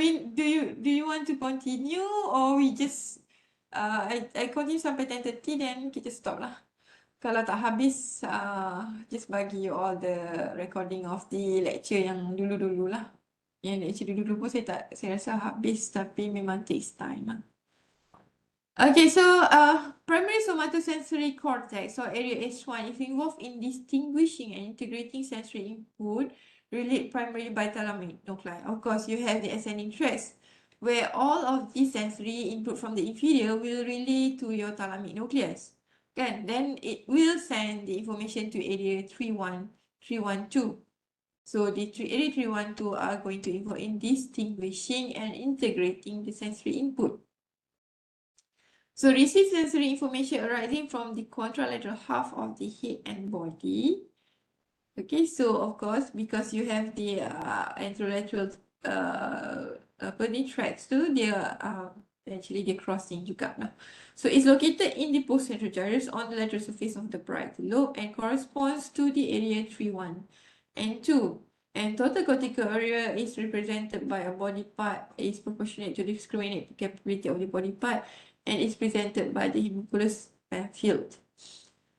you want to continue or we just I continue sampai 10:30 then kita stop lah. Kalau tak habis just bagi you all the recording of the lecture yang dulu-dulu lah. Yang lecture dulu-dulu pun saya rasa habis tapi memang takes time lah. Okay, so primary somatosensory cortex or area H1 is involved in distinguishing and integrating sensory input relate primarily by thalamic nuclei. Of course, you have the ascending tracts where all of this sensory input from the inferior will relay to your thalamic nucleus. Kan? Then it will send the information to area 312. So the area 312 are going to involve in distinguishing and integrating the sensory input. So receive sensory information arising from the contralateral half of the head and body. Okay, so of course, because you have the anterolateral tracts too, they are actually they're crossing juga lah. So it's located in the postcentral gyrus on the lateral surface of the parietal lobe and corresponds to the area 3.1 and 2. And total cortical area is represented by a body part is proportionate to the discriminate capability of the body part and is presented by the hemiculus field.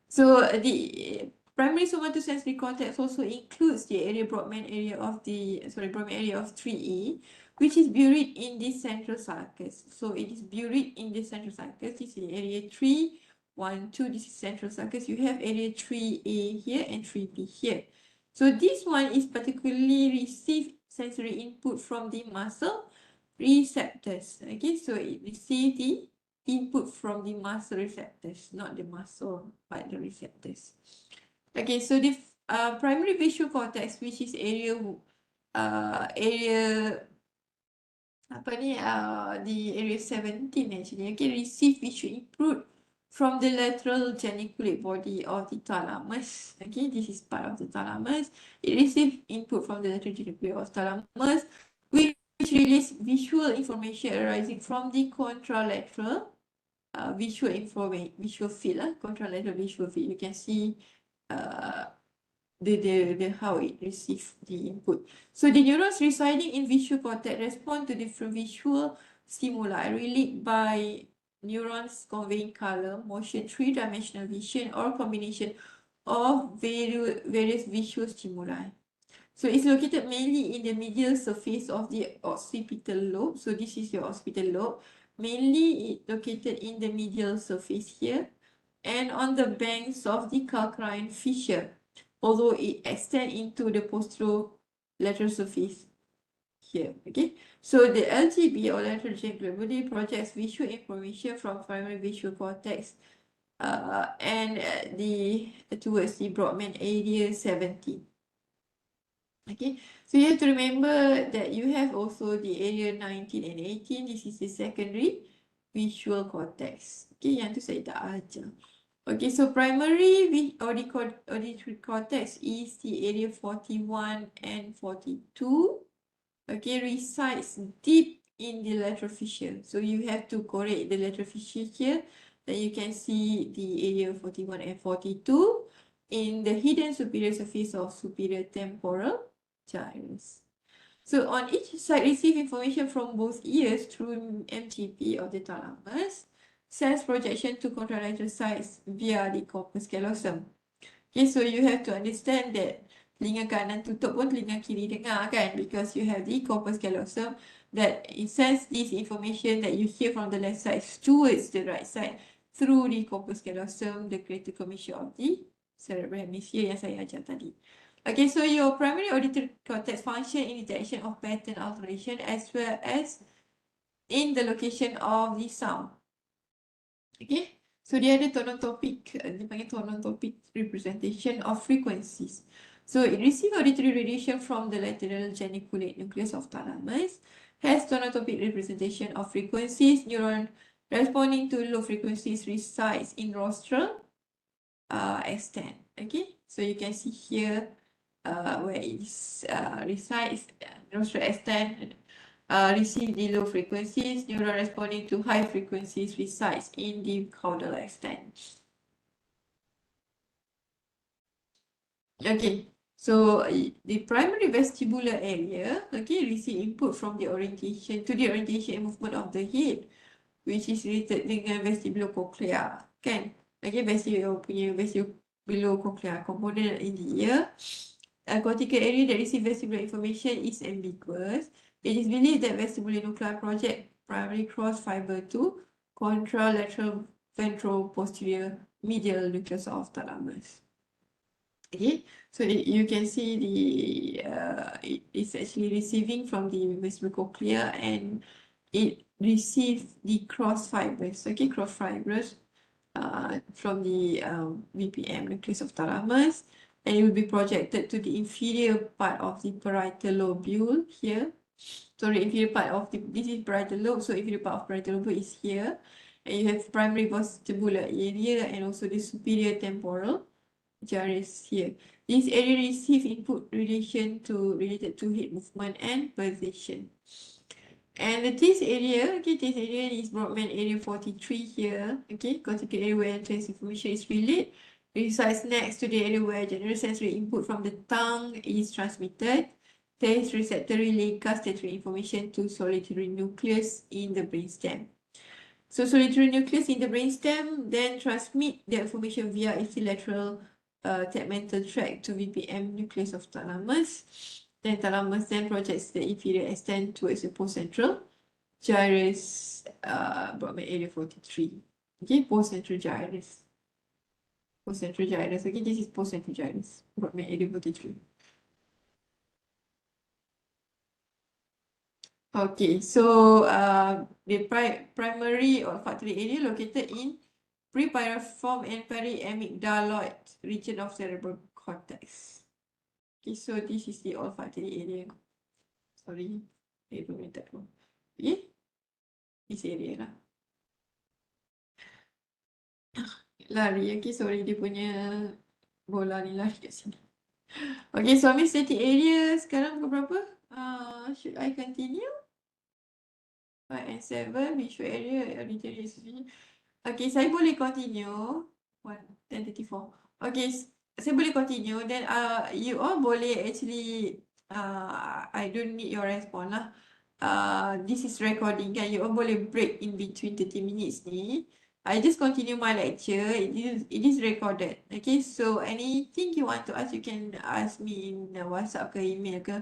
So the primary somatosensory cortex also includes the area Brodmann area of 3E, which is buried in the central sulcus. So it is buried in the central sulcus. This is area 3.1.2. This is central sulcus. You have area 3A here and 3B here. So this one is particularly receive sensory input from the muscle receptors. Okay, so it receives the input from the muscle receptors, not the muscle, but the receptors. Okay, so the primary visual cortex, which is area the area 17 actually, okay, receive visual input from the lateral geniculate body of the thalamus. Okay, this is part of the thalamus. It receives input from the lateral geniculate of thalamus, which release visual information arising from the contralateral visual field, contralateral visual field. You can see the how it receives the input. So the neurons residing in visual cortex respond to different visual stimuli relayed by neurons conveying color, motion, three-dimensional vision, or combination of various visual stimuli. So it's located mainly in the medial surface of the occipital lobe. So this is your occipital lobe. Mainly located in the medial surface here and on the banks of the calcarine fissure, although it extends into the posterolateral surface here. Okay, so the LGB or lateral globally projects visual information from primary visual cortex and towards the Broadman area 17. Okay, so you have to remember that you have also the area 19 and 18. This is the secondary visual cortex. Okay, yang tu saya tak ajar. Okay, so primary auditory cortex is the area 41 and 42. Okay, resides deep in the lateral fissure. So you have to correct the lateral fissure here. Then you can see the area 41 and 42 in the hidden superior surface of superior temporal gyrus. So on each side, receive information from both ears through MGP of the thalamus, sends projection to contralateral sides via the corpus callosum. Okay, so you have to understand that telinga kanan tutup pun telinga kiri dengar kan, because you have the corpus callosum that it sends this information that you hear from the left side towards the right side through the corpus callosum, the greater commissure of the cerebral hemisphere yang saya ajar tadi. Okay, so your primary auditory cortex function in detection of pattern alteration as well as in the location of the sound. Okay, so dia ada tonotopic, dia panggil tonotopic representation of frequencies. So it receives auditory radiation from the lateral geniculate nucleus of thalamus, has tonotopic representation of frequencies, neuron responding to low frequencies resides in rostral extent. Okay, so you can see here where it resides, rostral extent receive the low frequencies, neuron responding to high frequencies resides in the caudal extent. Okay, so the primary vestibular area, okay, receive input from the orientation and movement of the head, which is related dengan vestibulocochlear, kan? Okay, vestibulocochlear component in the ear. Cortical area that receive vestibular information is ambiguous. It is believed that vestibular nuclei project primary cross fiber to contralateral ventral posterior medial nucleus of thalamus. Okay, so you can see it is actually receiving from the vestibulocochlear and it receives the cross fibers. Okay, cross fibers from the VPM nucleus of thalamus. And it will be projected to the inferior part of the parietal lobule here. So the inferior part of this is parietal lobe, so inferior part of parietal lobe is here. And you have primary vestibular area and also the superior temporal gyrus here. This area receive input related to head movement and position. And this area, okay, this area is Broadman area 43 here, okay, cortical area where entrance information is relayed. Resides next to the area where general sensory input from the tongue is transmitted. Taste receptor relay gustatory information to solitary nucleus in the brainstem. So solitary nucleus in the brainstem then transmit the information via ipsilateral tegmental tract to VPM nucleus of thalamus. Then thalamus then projects the inferior extent towards the postcentral gyrus, Broadman area 43. Okay, postcentral gyrus. Postcentral gyrus. Okay, this is postcentral gyrus. Broadman area 43. Okay, so the primary olfactory area located in prepiriform and periamygdaloid region of cerebral cortex. Okay, so this is the olfactory area. Sorry, I don't need that one. Okay, this area lah. Lari, okay, sorry, dia punya bola ni lari kat sini. Okay, so static area sekarang pukul berapa? Should I continue? 5 and 7, visual area, auditory area. Okay, saya boleh continue. 10:34. Okay, saya boleh continue. Then you all boleh actually, I don't need your response lah. This is recording kan. You all boleh break in between 30 minutes ni. I just continue my lecture. It is recorded. Okay, so anything you want to ask, you can ask me in WhatsApp ke email ke.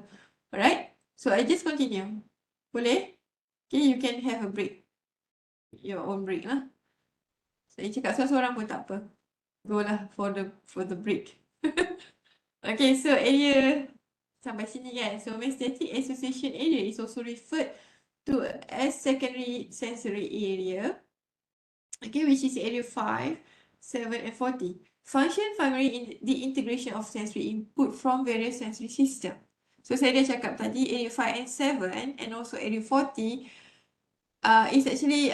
Alright, so I just continue. Boleh? Okay, you can have a break. Your own break lah. Saya cakap seorang-seorang pun tak apa. Go lah for the break. Okay, so area sampai sini kan. So Homeostatic Association Area is also referred to as secondary sensory area. Okay, which is area 5, 7 and 40. Function primarily in the integration of sensory input from various sensory system. So saya dah cakap tadi area 5 and 7 and also area 40 is actually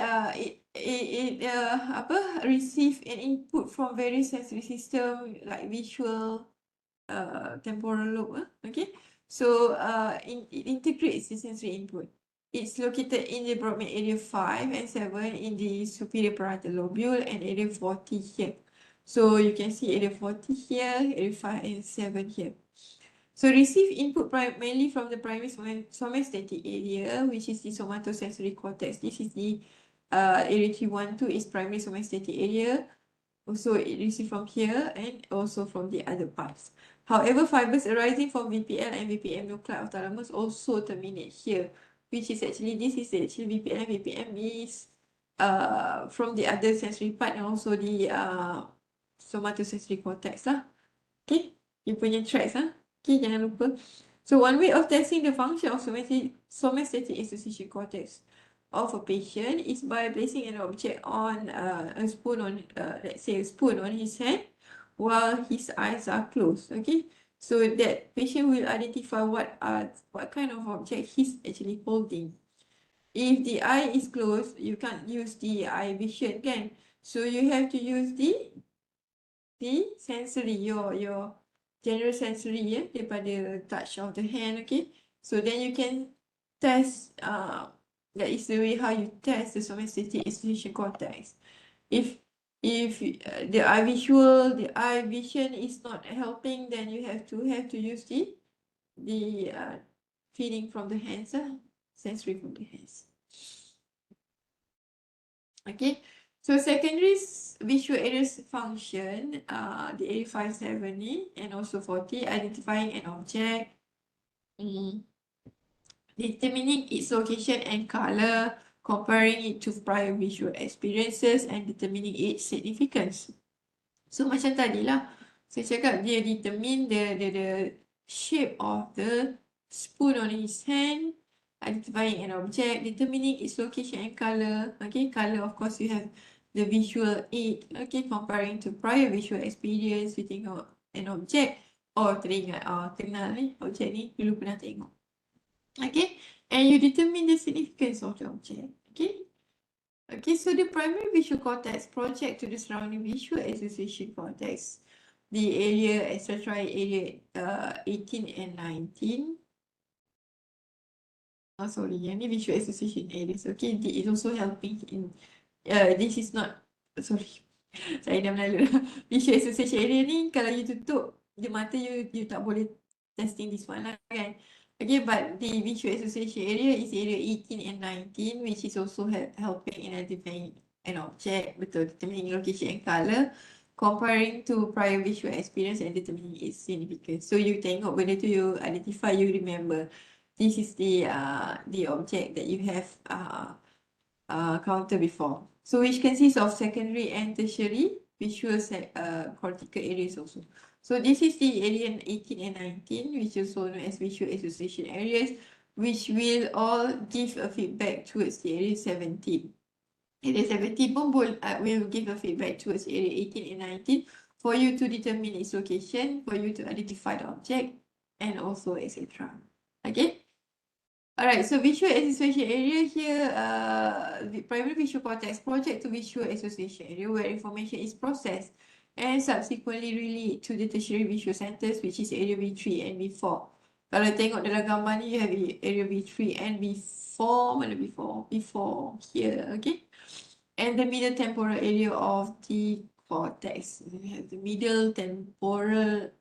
receive an input from various sensory system like visual, temporal lobe. Okay, so it integrates the sensory input. It's located in the broadband area 5 and 7 in the superior parietal lobule and area 40 here. So you can see area 40 here, area 5 and 7 here. So receive input mainly from the primary somastatic area, which is the somatosensory cortex. This is the area 312 is primary somastatic area. Also it receives from here and also from the other parts. However, fibers arising from VPL and VPM nuclei of thalamus also terminate here, which is actually, this is actually VPL and VPM is from the other sensory part and also the somatosensory cortex lah. Okay, you punya tracks lah. Okay, jangan lupa. So one way of testing the function of somastatic association cortex of a patient is by placing an object on a spoon on, let's say a spoon on his hand while his eyes are closed. Okay, so that patient will identify what kind of object he's actually holding. If the eye is closed, you can't use the eye vision, kan? So you have to use the sensory, your general sensory, yeah, daripada touch of the hand. Okay, so then you can test, that is the way how you test the somastatic association cortex. If the eye vision is not helping, then you have to use the feeling from the hands, sensory from the hands. Okay, so secondary visual areas function, the area 5, 7 and also 40, identifying an object, determining its location and color, comparing it to prior visual experiences and determining its significance. So macam tadi lah, saya cakap dia determine the shape of the spoon on his hand, identifying an object, determining its location and color. Okay, color of course you have the visual aid. Okay, comparing to prior visual experience, we tengok an object, teringat, kenal ni, objek ni dulu pernah tengok. Okay, and you determine the significance of the object. Okay. Okay, so the primary visual cortex project to the surrounding visual association cortex, the area, etc., area 18 and 19. Oh, sorry, any visual association areas. Okay, it is also helping in, this is not, sorry, saya dah melalu. Visual association area ni, kalau you tutup, the mata you tak boleh testing this one lah kan. Okay, but the visual association area is area 18 and 19, which is also helping in identifying an object, betul, determining location and color, comparing to prior visual experience and determining its significance. So you tengok benda tu, you identify, you remember, this is the object that you have counted before. So which consists of secondary and tertiary visual cortical areas also. So this is the area 18 and 19, which is also known as visual association areas, which will all give a feedback towards the area 17. Area 17 pun will give a feedback towards area 18 and 19 for you to determine its location, for you to identify the object, and also etc. Okay. Alright, so visual association area here, the primary visual cortex project to visual association area where information is processed and subsequently relayed to the tertiary visual centers, which is area V3 and V4. Kalau tengok dalam gambar ni, you have area V3 and V4, mana V4? V4 here, okay? And the middle temporal area of the cortex. We have the middle temporal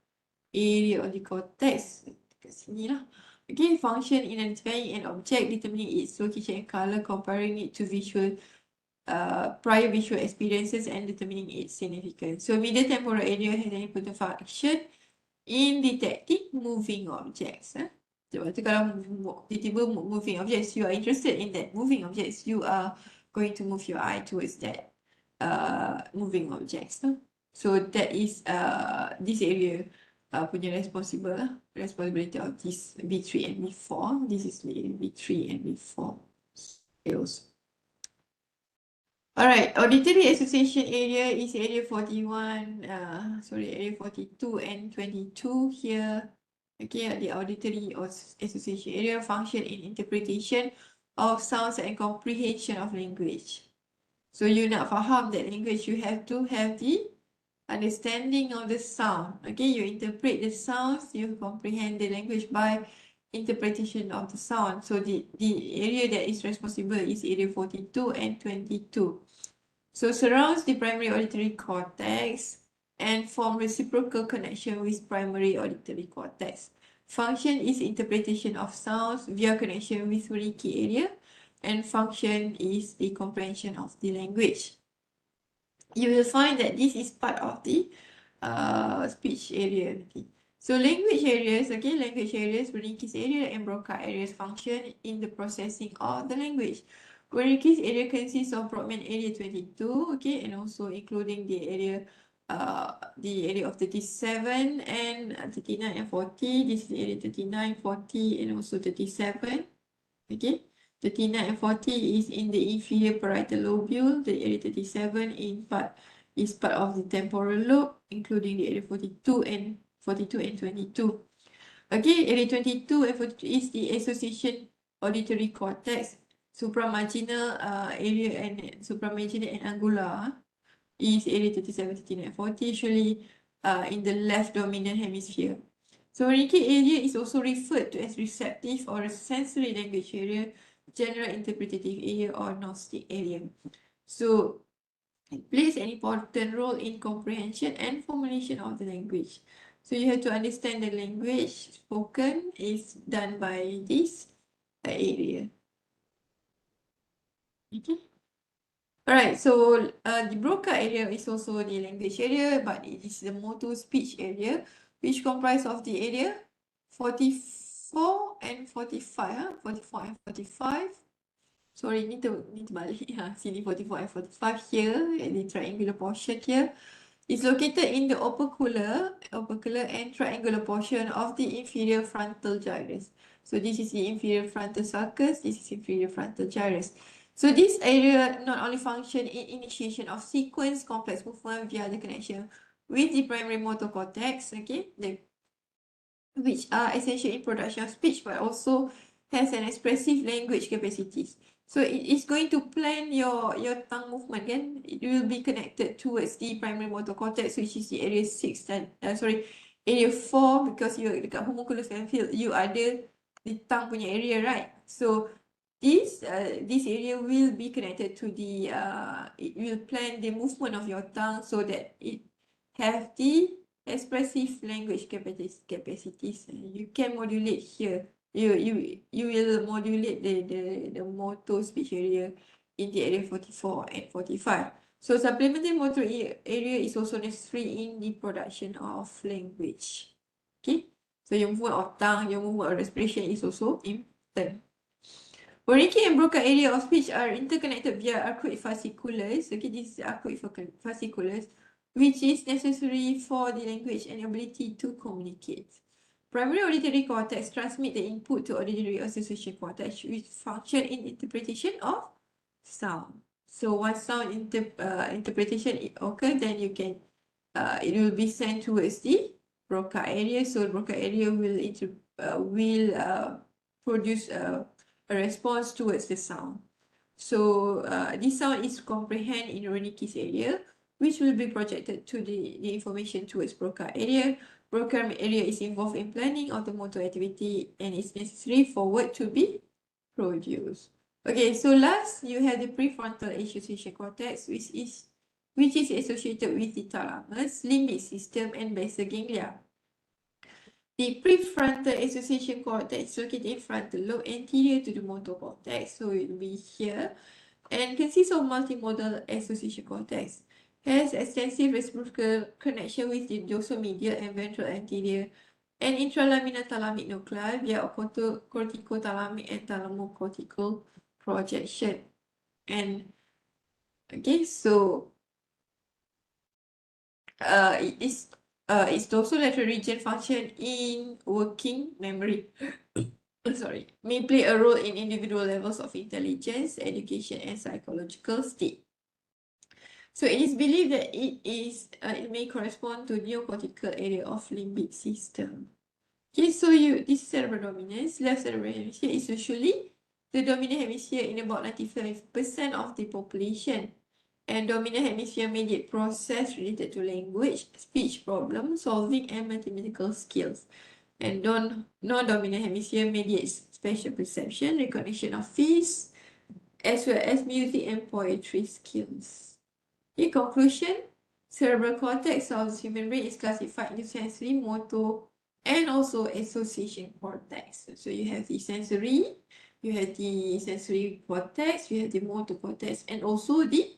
area of the cortex. Dekat sini lah. Okay, function in identifying an object, determining its location and color, comparing it to prior visual experiences and determining its significance. So middle temporal area has an important function in detecting moving objects. Sebab tu kalau tiba-tiba moving objects, you are interested in that moving objects, you are going to move your eye towards that. moving objects. So that is this area punya responsibility of this B3 and B4. This is B3 and B4 also. Alright, auditory association area is area 41, area 42 and 22 here. Okay, the auditory association area function in interpretation of sounds and comprehension of language. So you nak faham that language, you have to have the understanding of the sound. Okay, you interpret the sounds, you comprehend the language by interpretation of the sound. So the area that is responsible is area 42 and 22. So surrounds the primary auditory cortex and form reciprocal connection with primary auditory cortex. Function is interpretation of sounds via connection with Wernicke area, and function is the comprehension of the language. You will find that this is part of the speech area. Okay. So language areas, Wernicke's area and Broca areas function in the processing of the language. Wernicke's area consists of Broadman area 22, okay, and also including the area of 37 and 39 and 40. This is area 39, 40, and also 37. Okay. 39 and 40 is in the inferior parietal lobule. The area 37 is part of the temporal lobe, including the area 42 and 22. Okay, area 22 and 42 is the association auditory cortex. Supramarginal area and supramarginal and angular is area 37, 39, and 40, usually in the left dominant hemisphere. So Wernicke area is also referred to as receptive or sensory language area, general interpretative area, or gnostic area. So it plays an important role in comprehension and formulation of the language. So you have to understand the language spoken is done by this area. Okay. Alright, so the Broca area is also the language area, but it is the motor speech area, which comprise of the area 44 and 45. 44 and 45. Sorry, need to balik. Sini 44 and 45 here, at the triangular portion here. It's located in the opercular and triangular portion of the inferior frontal gyrus. So this is the inferior frontal sulcus, this is inferior frontal gyrus. So this area not only function in initiation of sequence complex movement via the connection with the primary motor cortex, okay, which are essential in production of speech, but also has an expressive language capacities. So it is going to plan your tongue movement, kan? It will be connected towards the primary motor cortex, which is the area 6 dan area 4, because you dekat homunculus and field, you ada the tongue punya area, right? So this area will be connected to the it will plan the movement of your tongue so that it have the expressive language capacities. You can modulate here. You will modulate the motor speech area in the area 44 and 45. So supplementary motor area is also necessary in the production of language. Okay. So your movement of tongue, your movement of respiration is also important. Wernicke and Broca area of speech are interconnected via arcuate fasciculus. Okay, this is arcuate fasciculus, which is necessary for the language and ability to communicate. Primary auditory cortex transmit the input to auditory association cortex, which function in interpretation of sound. So once sound interpretation occurs, then you can it will be sent towards the Broca area. So Broca area will produce a response towards the sound. So this sound is comprehended in Wernicke's area, which will be projected to the information towards Broca area. Broca area is involved in planning of the motor activity and is necessary for word to be produced. Okay, so last you have the prefrontal association cortex, which is associated with the thalamus, limbic system, and basal ganglia. The prefrontal association cortex is located in frontal lobe anterior to the motor cortex, so it will be here, and consists of multimodal association cortex. Has extensive reciprocal connection with the dorsal medial and ventral anterior and intralaminar thalamic nuclei via corticothalamic and thalamocortical projection. And okay, so its dorsolateral region function in working memory. Sorry, may play a role in individual levels of intelligence, education, and psychological state. So it is believed that it may correspond to neocortical area of limbic system. Okay, so this is cerebral dominance. Left cerebral hemisphere is usually the dominant hemisphere in about 95% of the population. And dominant hemisphere mediate process related to language, speech problem solving, and mathematical skills. And non-dominant hemisphere mediates spatial perception, recognition of face, as well as music and poetry skills. In conclusion, cerebral cortex of the human brain is classified into sensory, motor, and also association cortex. So you have the sensory, you have the sensory cortex, you have the motor cortex, and also the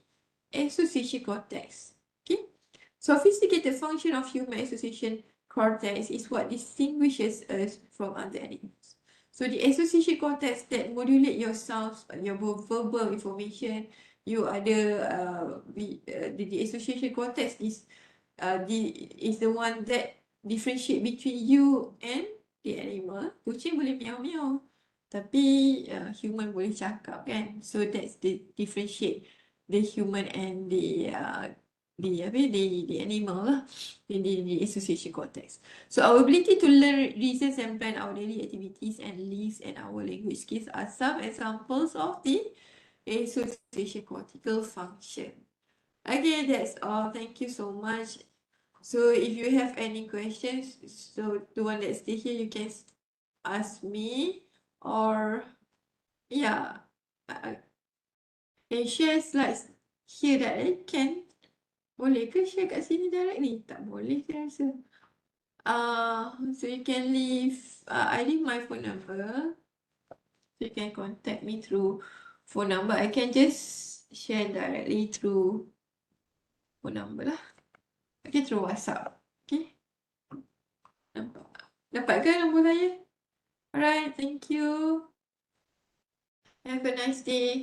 association cortex. Okay, sophisticated function of human association cortex is what distinguishes us from other animals. So the association cortex that modulate your sounds, your verbal information, you ada the association cortex is the one that differentiate between you and the animal. Kucing boleh meow-meow, tapi human boleh cakap kan. So that's the differentiate the human and the animal lah, the association cortex. So our ability to learn, reason, and plan our daily activities and lives and our language skills are some examples of the association cortical function. Okay, that's all. Thank you so much. So if you have any questions, so the one that stay here, you can ask me, or yeah, and share slides here that I can. Boleh ke share kat sini directly? Tak boleh saya rasa. So you can leave, I leave my phone number. So you can contact me through phone number. I can just share directly through phone number lah. Okay, through WhatsApp. Okay. Nampak? Dapat ke nombor saya? Alright, thank you. Have a nice day.